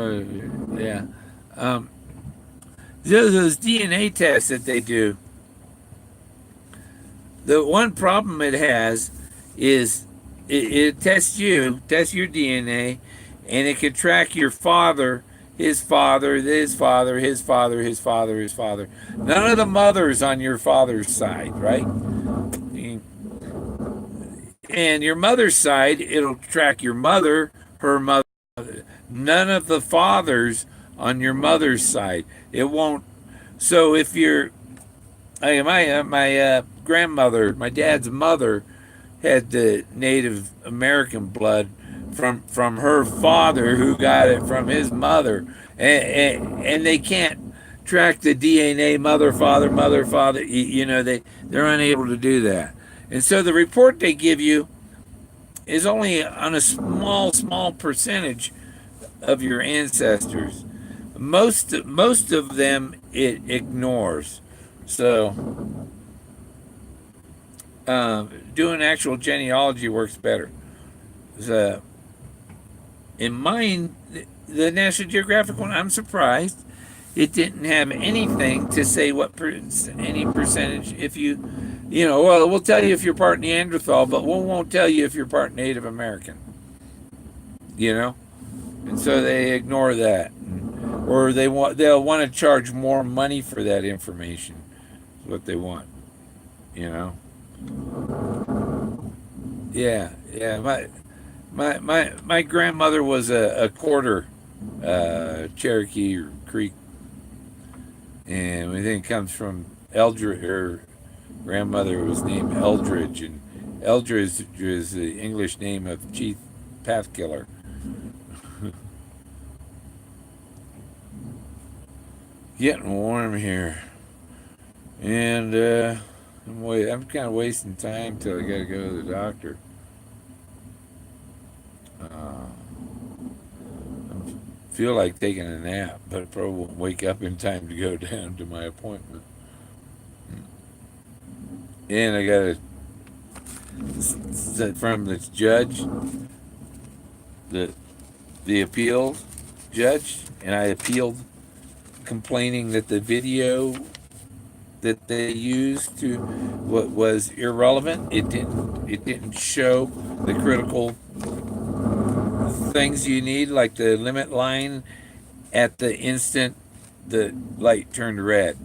[SPEAKER 1] yeah. Those DNA tests that they do. The one problem it has is it tests your DNA, and it can track your father, his father, his father, his father, his father, his father. None of the mothers on your father's side, right? And your mother's side, it'll track your mother, her mother. None of the fathers on your mother's side. It won't. So if you're, my grandmother, my dad's mother, had the Native American blood from her father, who got it from his mother, and they can't track the DNA mother, father. They're unable to do that, and so the report they give you is only on a small percentage of your ancestors. Most of them it ignores. So doing actual genealogy works better. So, in mine, the National Geographic one, I'm surprised it didn't have anything to say any percentage. If well, we'll tell you if you're part Neanderthal, but we won't tell you if you're part Native American. And so they ignore that, or they'll want to charge more money for that information. Is what they want. Yeah. My grandmother was a quarter Cherokee or Creek, and we think it comes from Eldridge. Her grandmother was named Eldridge, and Eldridge is the English name of Chief Path Killer. Getting warm here, and I'm kind of wasting time till I gotta go to the doctor. I feel like taking a nap, but I probably won't wake up in time to go down to my appointment. And I got from the judge, the appeal judge, and I appealed, complaining that the video that they used to what was irrelevant. It didn't show the critical things you need, like the limit line at the instant the light turned red.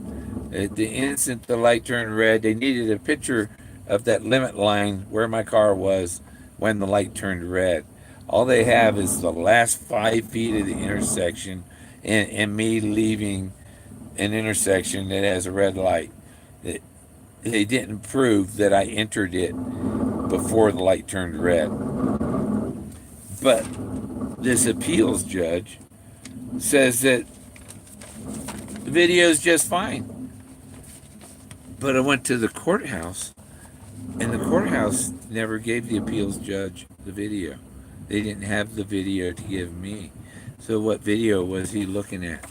[SPEAKER 1] At the instant the light turned red, they needed a picture of that limit line where my car was when the light turned red. All they have is the last 5 feet of the intersection and me leaving an intersection that has a red light. They didn't prove that I entered it before the light turned red. But this appeals judge says that the video is just fine. But I went to the courthouse, and the courthouse never gave the appeals judge the video. They didn't have the video to give me. So what video was he looking at?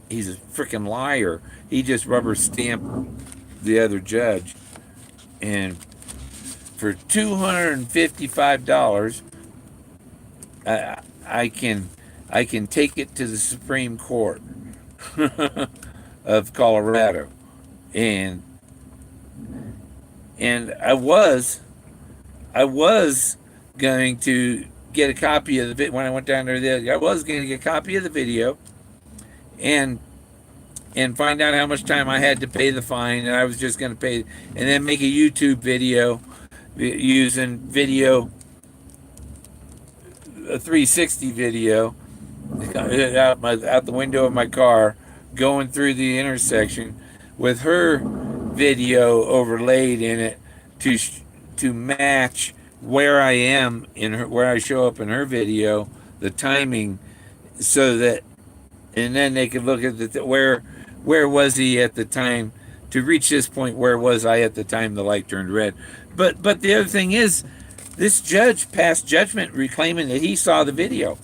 [SPEAKER 1] He's a freaking liar. He just rubber stamped the other judge and for $255, I can take it to the Supreme Court of Colorado, and I was going to get a copy of the video when I went down there. I was going to get a copy of the video and find out how much time I had to pay the fine, and I was just going to pay, and then make a YouTube video using video, a 360 video out the window of my car, going through the intersection with her video overlaid in it to match where I am where I show up in her video, the timing, so that, and then they could look at where was he at the time to reach this point. Where was I at the time the light turned red? But the other thing is, this judge passed judgment reclaiming that he saw the video.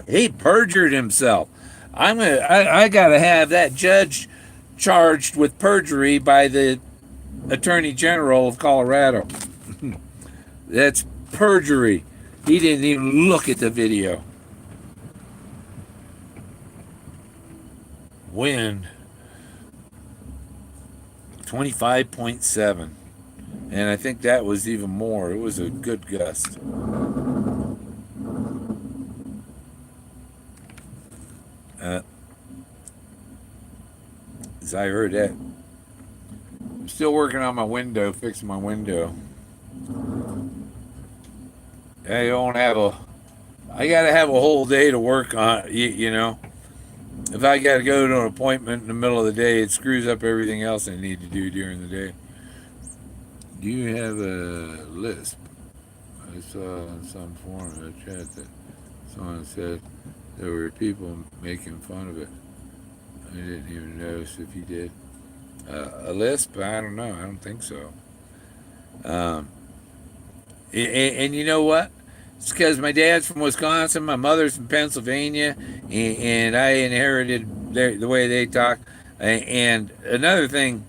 [SPEAKER 1] He perjured himself. I gotta have that judge charged with perjury by the Attorney General of Colorado. That's perjury. He didn't even look at the video. Wind 25.7, and I think that was even more. It was a good gust. As I heard that, I'm still working on my window, fixing my window. I gotta have a whole day to work on, you know. If I gotta go to an appointment in the middle of the day, it screws up everything else I need to do during the day. Do you have a lisp? I saw on some forum in the chat that someone said there were people making fun of it. I didn't even notice if you did. A lisp? I don't know. I don't think so. And you know what? It's because my dad's from Wisconsin, my mother's from Pennsylvania, and I inherited the way they talk. And another thing,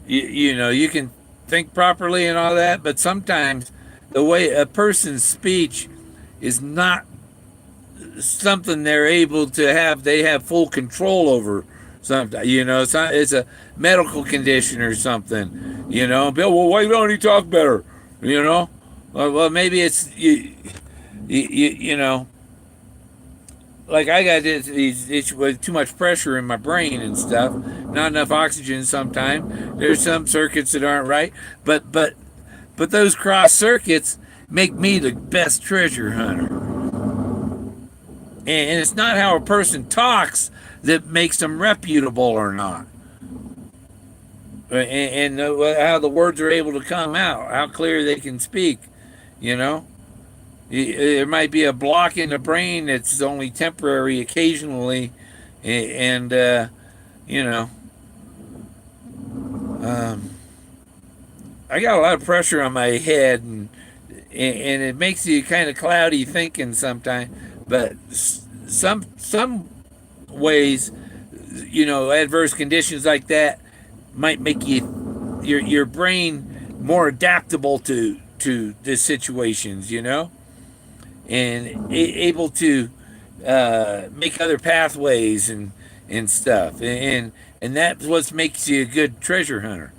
[SPEAKER 1] you know, you can think properly and all that, but sometimes the way a person's speech is not something they're able to have. They have full control over something, you know. It's a medical condition or something, you know. Bill, well, why don't he talk better, you know? Well, maybe it's you know, like I got this with too much pressure in my brain and stuff, not enough oxygen sometimes. There's some circuits that aren't right, but those cross circuits make me the best treasure hunter. And it's not how a person talks that makes them reputable or not. And how the words are able to come out, how clear they can speak, you know. There might be a block in the brain that's only temporary occasionally, and you know, I got a lot of pressure on my head, and it makes you kind of cloudy thinking sometimes. But some ways, you know, adverse conditions like that might make your brain more adaptable to the situations, you know, and able to make other pathways and stuff, and that's what makes you a good treasure hunter.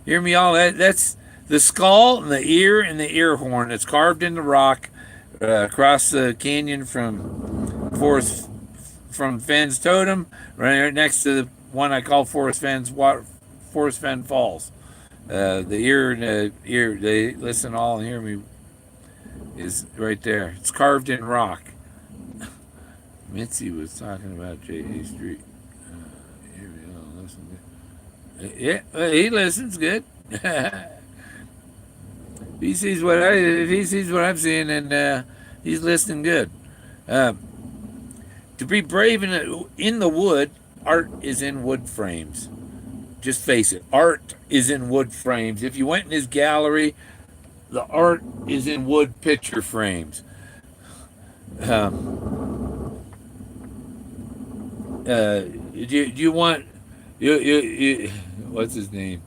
[SPEAKER 1] Hear me, all that's the skull and the ear and the ear horn that's carved in the rock across the canyon from Fenn's Totem, right next to the one I call Forest Fen Falls. The ear and the ear, they listen all and hear me, is right there. It's carved in rock. Mitzi was talking about J.A. Street. Yeah, he listens good. If he sees what I'm seeing, and he's listening good. To be brave in the wood, art is in wood frames. Just face it, art is in wood frames. If you went in his gallery, the art is in wood picture frames. Do you want you what's his name?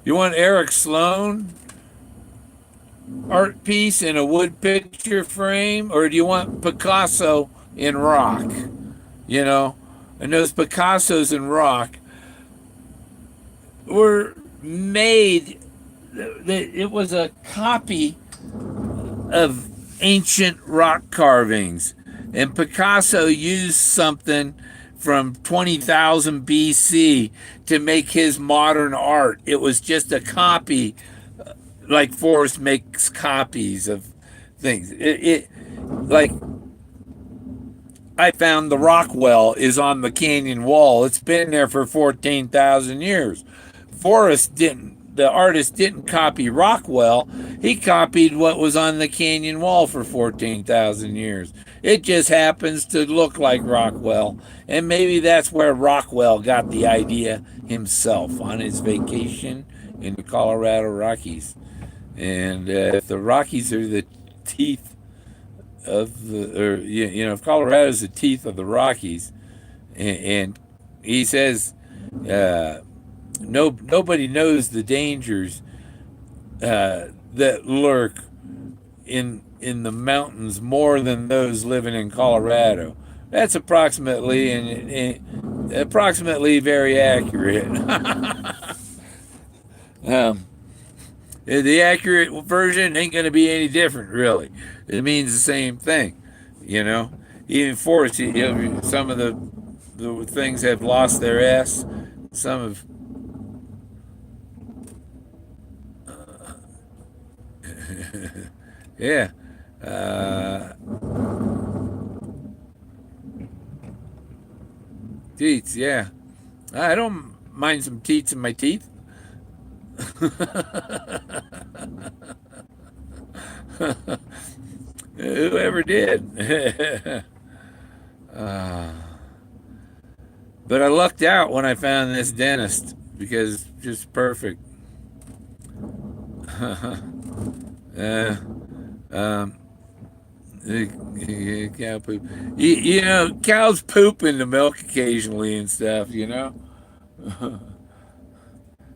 [SPEAKER 1] You want Eric Sloan art piece in a wood picture frame, or do you want Picasso in rock? You know, and those Picassos in rock were made. It was a copy of ancient rock carvings, and Picasso used something from 20,000 BC to make his modern art. It was just a copy, like Forrest makes copies of things. Like I found the Rockwell is on the canyon wall. It's been there for 14,000 years. Forrest didn't, the artist didn't copy Rockwell. He copied what was on the canyon wall for 14,000 years. It just happens to look like Rockwell. And maybe that's where Rockwell got the idea himself on his vacation in the Colorado Rockies. And if the Rockies are the teeth of the, or if Colorado's the teeth of the Rockies, and he says, nobody knows the dangers that lurk in the mountains more than those living in Colorado. That's approximately very accurate. The accurate version ain't going to be any different, really. It means the same thing, you know. Even Forrest, some of the things have lost their ass. Some have. Yeah. Teats, yeah. I don't mind some teats in my teeth. Whoever did. But I lucked out when I found this dentist because just perfect. um, cow poop. Cows poop in the milk occasionally and stuff.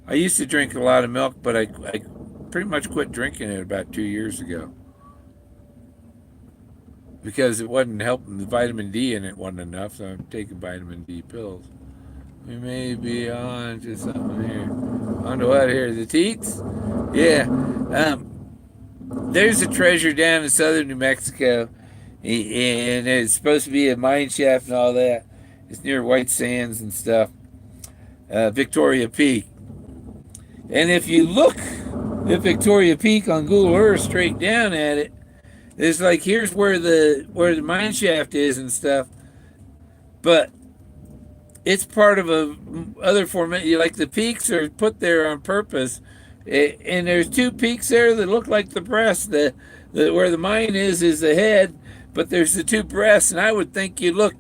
[SPEAKER 1] I used to drink a lot of milk, but I pretty much quit drinking it about 2 years ago because it wasn't helping. The vitamin D in it wasn't enough, so I'm taking vitamin D pills. We may be on to something here. On to what here? The teats? Yeah. There's a treasure down in southern New Mexico, and it's supposed to be a mine shaft and all that. It's near White Sands and stuff. Victoria Peak. And if you look at Victoria Peak on Google Earth straight down at it, it's like here's where the mine shaft is and stuff. But it's part of a other formation. Like the peaks are put there on purpose, and there's two peaks there that look like the breast. Where the mine is the head, but there's the two breasts, and I would think you look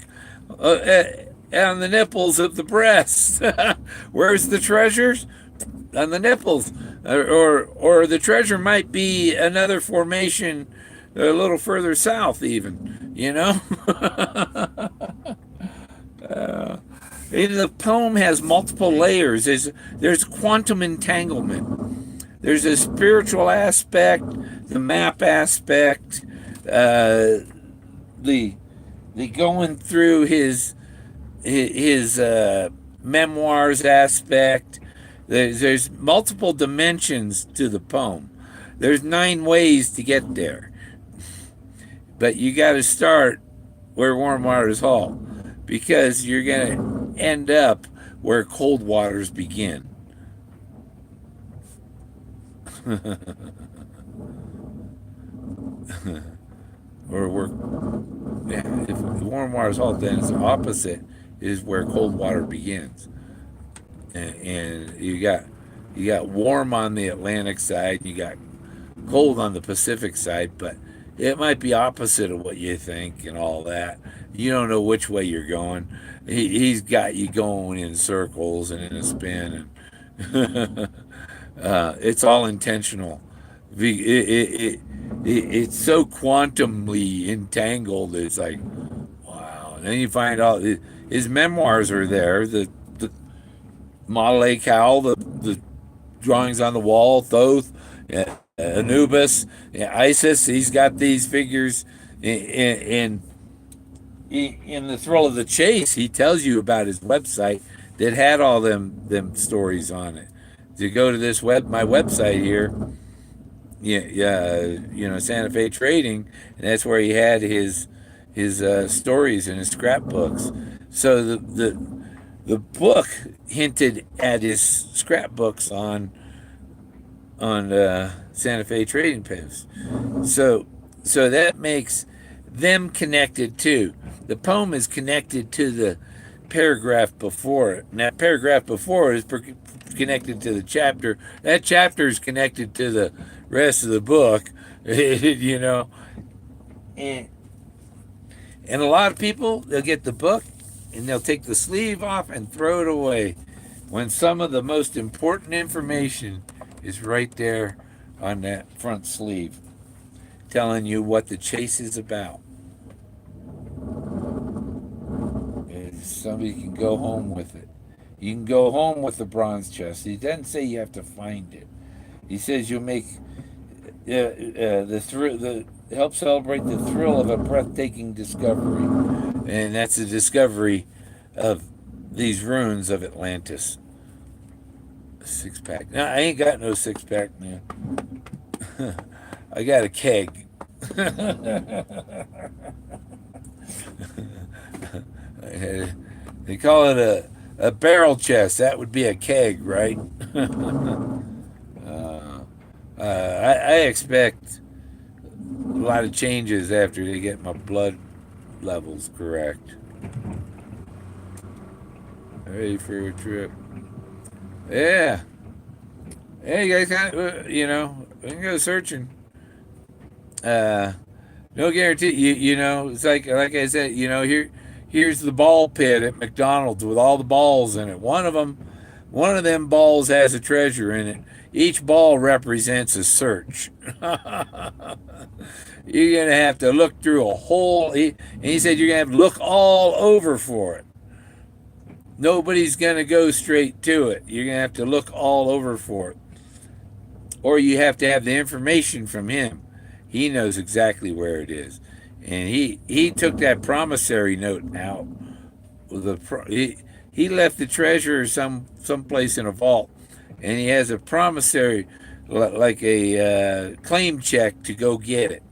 [SPEAKER 1] on the nipples of the breasts. Where's the treasures? On the nipples, or the treasure might be another formation a little further south, even. The poem has multiple layers. There's quantum entanglement. There's a spiritual aspect, the map aspect, the going through his memoirs aspect. There's multiple dimensions to the poem. There's 9 ways to get there, but you got to start where warm waters halt, because you're gonna end up where cold waters begin. Or if warm waters halt, then it's the opposite, is where cold water begins. And you got warm on the Atlantic side, you got cold on the Pacific side, but it might be opposite of what you think and all that. You don't know which way you're going. He's got you going in circles and in a spin, and it's all intentional. It's so quantumly entangled. It's like, wow, And you find all his memoirs are there. The Model A cowl, the drawings on the wall, Thoth, Anubis, Isis. He's got these figures in the thrill of the chase. He tells you about his website that had all them stories on it. To go to this my website here, Santa Fe Trading, and that's where he had his stories and his scrapbooks. So the book hinted at his scrapbooks on Santa Fe Trading Post. So that makes them connected too. The poem is connected to the paragraph before it, and that paragraph before it is connected to the chapter. That chapter is connected to the rest of the book, you know. And and a lot of people, they'll get the book and they'll take the sleeve off and throw it away when some of the most important information is right there on that front sleeve, telling you what the chase is about. And somebody can go home with it. You can go home with the bronze chest. He doesn't say you have to find it. He says you'll make the help celebrate the thrill of a breathtaking discovery, and that's the discovery of these ruins of Atlantis. A six pack. No, I ain't got no six pack, man. I got a keg. They call it a barrel chest. That would be a keg, right? I expect a lot of changes after they get my blood levels correct. Ready for a trip? Yeah. Hey, you guys, we can go searching. No guarantee. It's like I said. Here's the ball pit at McDonald's with all the balls in it. One of them balls has a treasure in it. Each ball represents a search. You're gonna have to look through a whole. And he said you're gonna have to look all over for it. Nobody's gonna go straight to it. You're gonna have to look all over for it, or you have to have the information from him. He knows exactly where it is, and he took that promissory note out. He left the treasure someplace in a vault, and he has a promissory, like a claim check to go get it.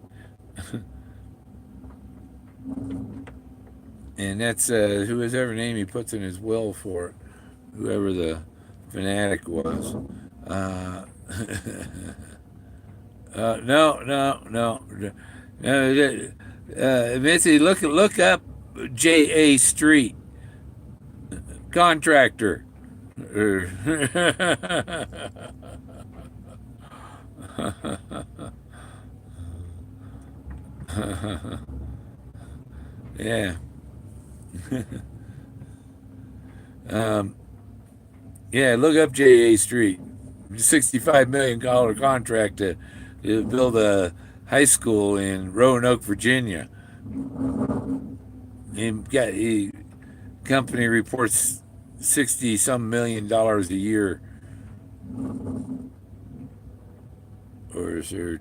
[SPEAKER 1] And that's whoever name he puts in his will for it, whoever the fanatic was. No. Missy, look up J.A. Street contractor. Yeah. Yeah, look up J.A. Street. $65 million contract to build a high school in Roanoke, Virginia. Company reports $60-some million a year. Or is there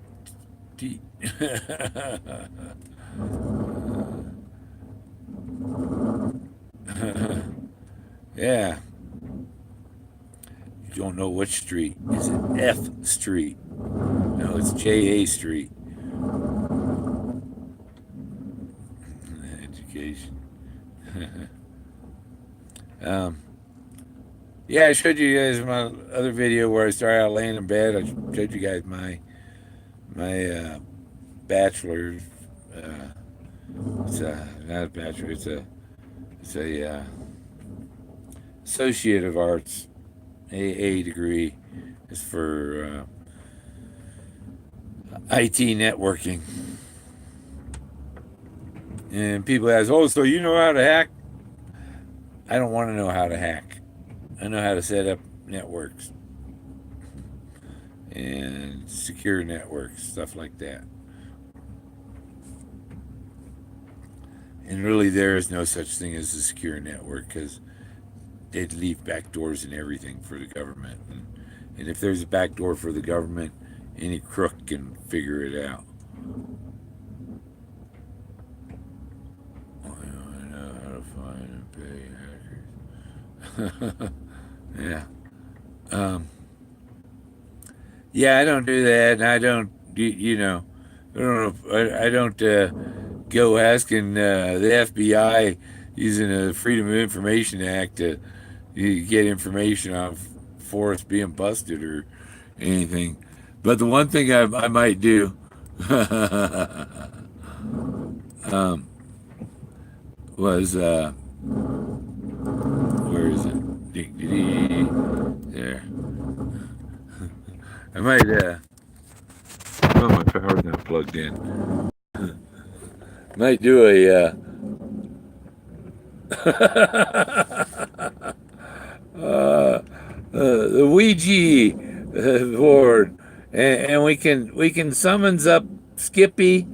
[SPEAKER 1] yeah. You don't know which street. Is it F Street? No, it's J.A. Street. Education. Yeah, I showed you guys my other video where I started out laying in bed. I showed you guys my bachelor's. It's not a bachelor. It's a Associate of Arts, AA degree. Is for IT networking. And people ask, "Oh, so you know how to hack?" I don't want to know how to hack. I know how to set up networks and secure networks, stuff like that. And really, there is no such thing as a secure network because they'd leave back doors and everything for the government. And if there's a back door for the government, any crook can figure it out. I don't know how to find and pay hackers. Yeah. Um, yeah, I don't do that. And I don't, I don't know. I don't go asking the FBI using the Freedom of Information Act to get information on forests being busted or anything. But the one thing I might do um, was where is it? There. I might. Oh, my power's not plugged in. Might do a. The Ouija board, and we can summons up Skippy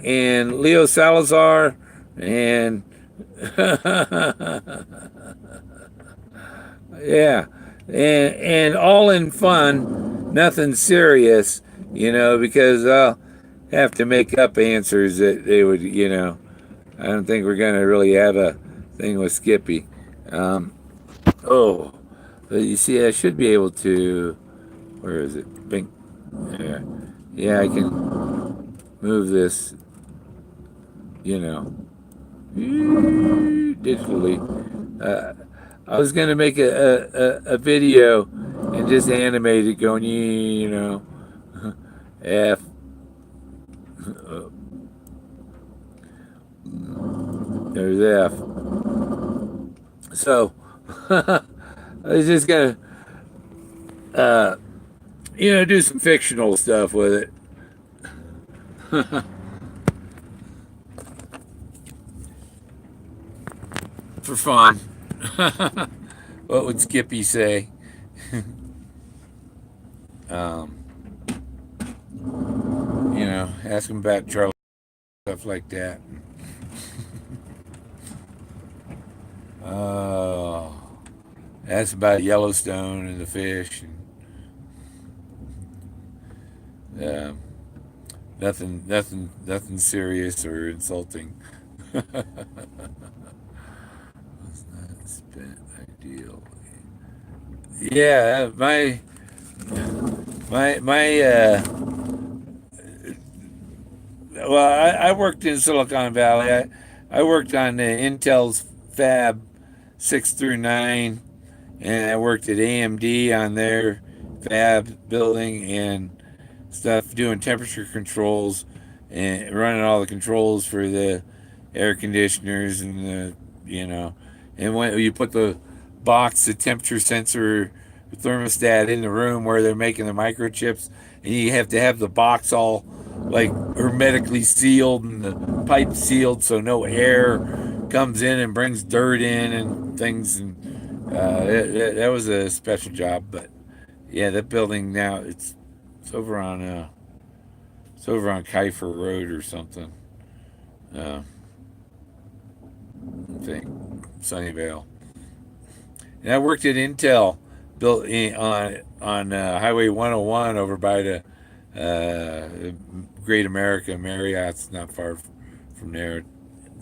[SPEAKER 1] and Leo Salazar and yeah, and all in fun, nothing serious, because I'll have to make up answers that they would, I don't think we're gonna really have a thing with Skippy. Um, oh, but you see, I should be able to. Where is it? Bing. Yeah, yeah, I can move this, you know, digitally. I was gonna make a video and just animate it going, F. There's F. So I was just gonna, do some fictional stuff with it for fun. What would Skippy say? Um, ask him about Charlie, stuff like that. Oh, ask about Yellowstone and the fish, and nothing serious or insulting. Was not spent ideally. Yeah, my well, I worked in Silicon Valley. I worked on Intel's Fab 6 through 9, and I worked at AMD on their fab building and stuff, doing temperature controls and running all the controls for the air conditioners and and when you put the temperature sensor thermostat in the room where they're making the microchips, and you have to have the box all like hermetically sealed and the pipe sealed so no air comes in and brings dirt in and things, and that was a special job. But yeah, that building now it's over on Kiefer Road or something. Uh, I think Sunnyvale. And I worked at Intel, built on Highway 101 over by the Great America Marriott's not far from there,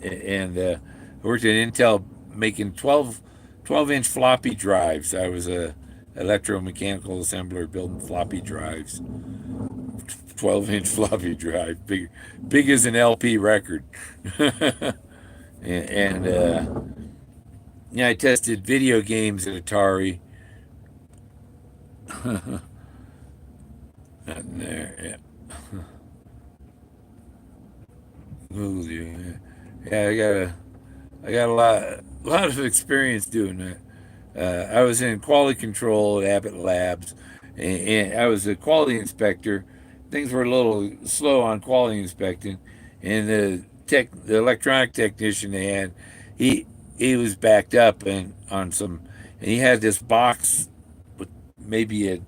[SPEAKER 1] and I worked at Intel making 12-inch floppy drives. I was a electromechanical assembler building floppy drives. 12-inch floppy drive, big as an LP record. and yeah, I tested video games at Atari. Not in there, yeah. Ooh, yeah, I got a lot of experience doing that. I was in quality control at Abbott Labs, and I was a quality inspector. Things were a little slow on quality inspecting, and the electronic technician they had, he was backed up and on some, and he had this box with maybe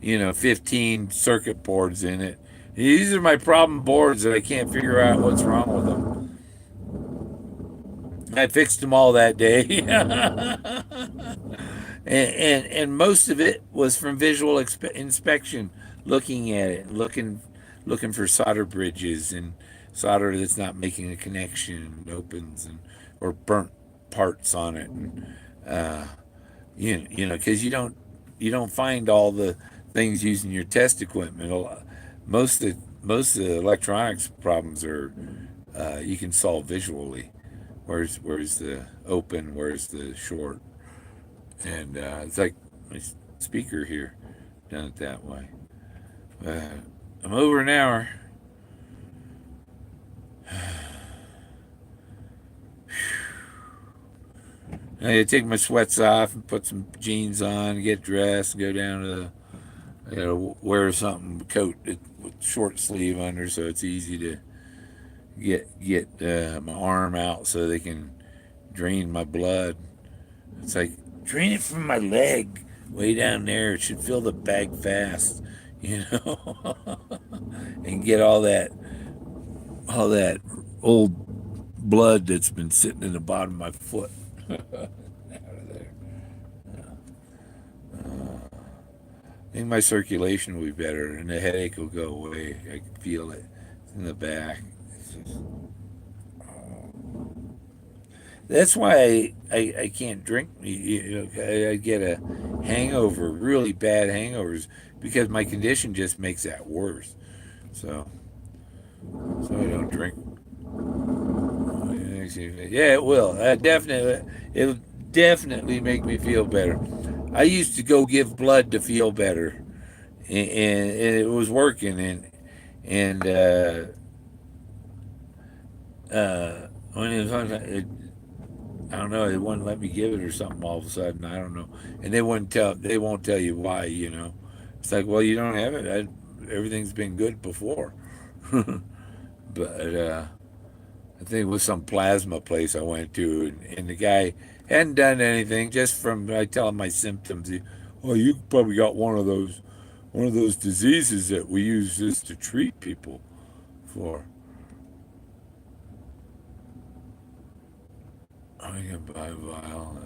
[SPEAKER 1] 15 circuit boards in it. These are my problem boards that I can't figure out what's wrong with them. I fixed them all that day. And most of it was from visual inspection, looking at it, looking for solder bridges and solder that's not making a connection, opens and or burnt parts on it, and because you don't find all the things using your test equipment. Most of the electronics problems are you can solve visually. Where's the open? Where's the short? And it's like my speaker here, done it that way. Uh, I'm over an hour. I gotta take my sweats off and put some jeans on, get dressed, and go down to the. I gotta wear something coat with short sleeve under, so it's easy to get my arm out so they can drain my blood. It's like drain it from my leg, way down there. It should fill the bag fast, you know, and get all that old blood that's been sitting in the bottom of my foot out of there. I think my circulation will be better, and the headache will go away. I can feel it in the back. It's just, that's why I can't drink. I get a hangover, really bad hangovers, because my condition just makes that worse. So, so I don't drink. Yeah, it will. It'll definitely make me feel better. I used to go give blood to feel better, and it was working. And when it was, I don't know, they wouldn't let me give it or something all of a sudden. I don't know, and they won't tell you why. It's like, well, you don't have it. Everything's been good before, but I think it was some plasma place I went to, and the guy hadn't done anything. Just from I tell him my symptoms, oh, you probably got one of those diseases that we use this to treat people for. I can buy a vial.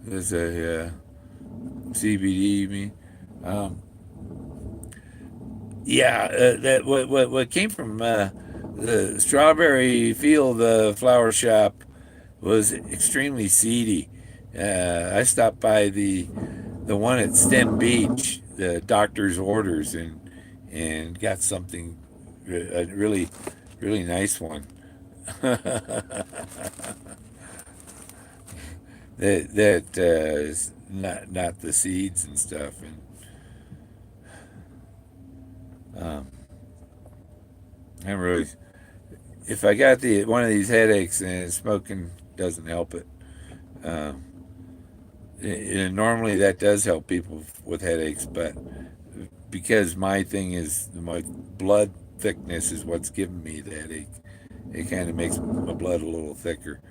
[SPEAKER 1] There's a CBD. Me, um, yeah. That what came from the Strawberry Field flower shop was extremely seedy. I stopped by the one at Stem Beach, the doctor's orders, and got something a really nice one. That is not the seeds and stuff. And um, I'm really, if I got one of these headaches and smoking doesn't help it. Um, and normally that does help people with headaches, but because my thing is my blood thickness is what's giving me the headache. It kind of makes my blood a little thicker.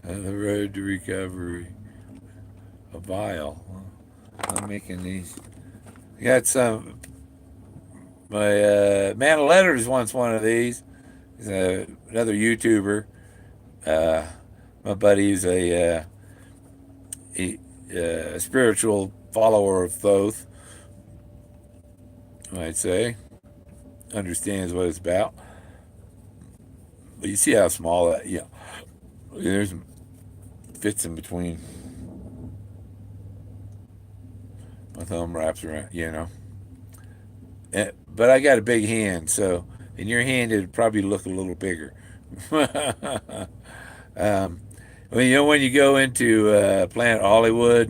[SPEAKER 1] And the road to recovery. A vial. I'm making these. I got some. My man of letters wants one of these. He's another YouTuber. Uh, my buddy's a spiritual follower of Thoth, I might say. Understands what it's about. But you see how small that, yeah. There's fits in between. My thumb wraps around. But I got a big hand, so in your hand it'd probably look a little bigger. um, when you go into Planet Hollywood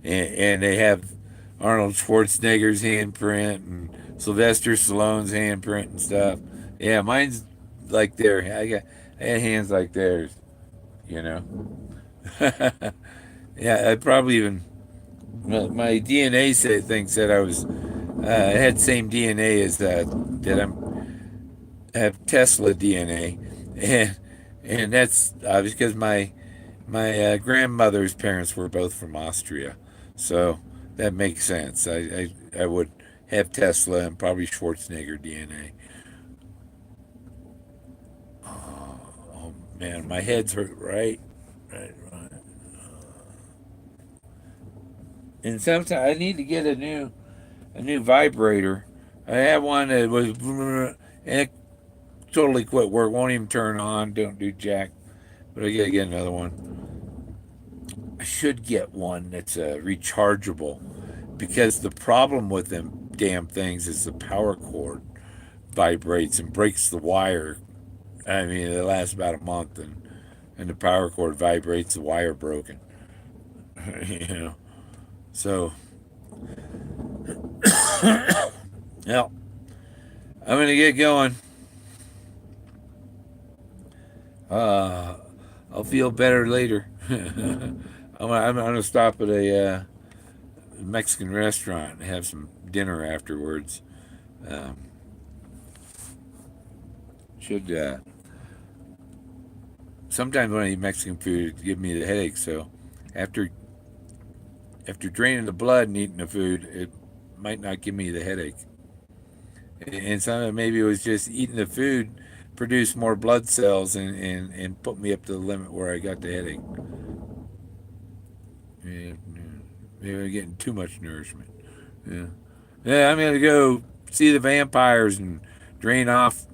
[SPEAKER 1] and they have Arnold Schwarzenegger's handprint and Sylvester Stallone's handprint and stuff. Yeah, mine's like there. I had hands like theirs. You know. Yeah, I probably even my DNA thing said I had same DNA as that I have Tesla DNA, and that's obvious because my grandmother's parents were both from Austria, so That makes sense. I would have Tesla and probably Schwarzenegger DNA. Oh man, my head's hurt. Right, right. And sometimes I need to get a new vibrator. I had one that was and it totally quit work. Won't even turn on. Don't do jack. But I gotta get another one. I should get one that's rechargeable because the problem with them damn things is the power cord vibrates and breaks the wire. I mean, it lasts about a month, and the power cord vibrates, the wire broken. you know. So, yeah, I'm gonna get going. Uh, I'll feel better later. I'm gonna stop at a Mexican restaurant and have some dinner afterwards. Um, should Sometimes when I eat Mexican food, it gives me the headache. So after after draining the blood and eating the food, it might not give me the headache. And some of it maybe it was just eating the food produced more blood cells and put me up to the limit where I got the headache. Yeah, maybe I'm getting too much nourishment. Yeah. Yeah, I'm gonna go see the vampires and drain off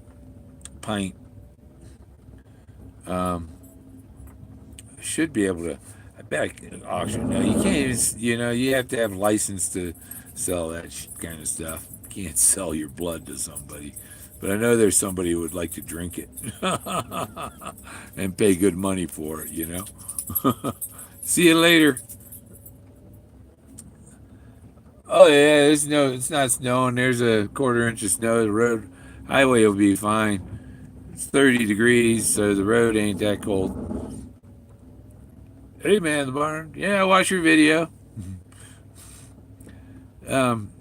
[SPEAKER 1] a pint. Um, should be able to. I bet I can auction. No, you can't. Even, you have to have a license to sell that kind of stuff. You can't sell your blood to somebody. But I know there's somebody who would like to drink it and pay good money for it. See you later. Oh yeah, it's not snowing. There's a quarter inch of snow. The road, highway will be fine. It's 30 degrees, so the road ain't that cold. Hey man, the barn. Yeah, watch your video. Um,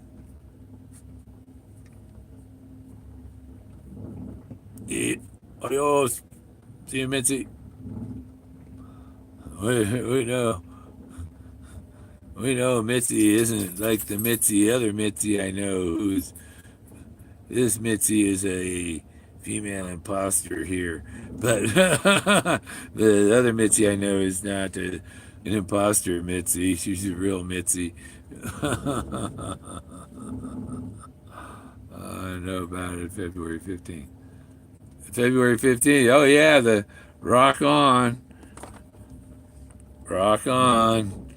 [SPEAKER 1] yeah. Adios. See you, Mitzi. We know. We know Mitzi isn't like the other Mitzi I know. This Mitzi is a female imposter here, but the other Mitzi I know is not an imposter Mitzi. She's a real Mitzi. I know about it. February 15th. February 15th. Oh yeah, the rock on, rock on.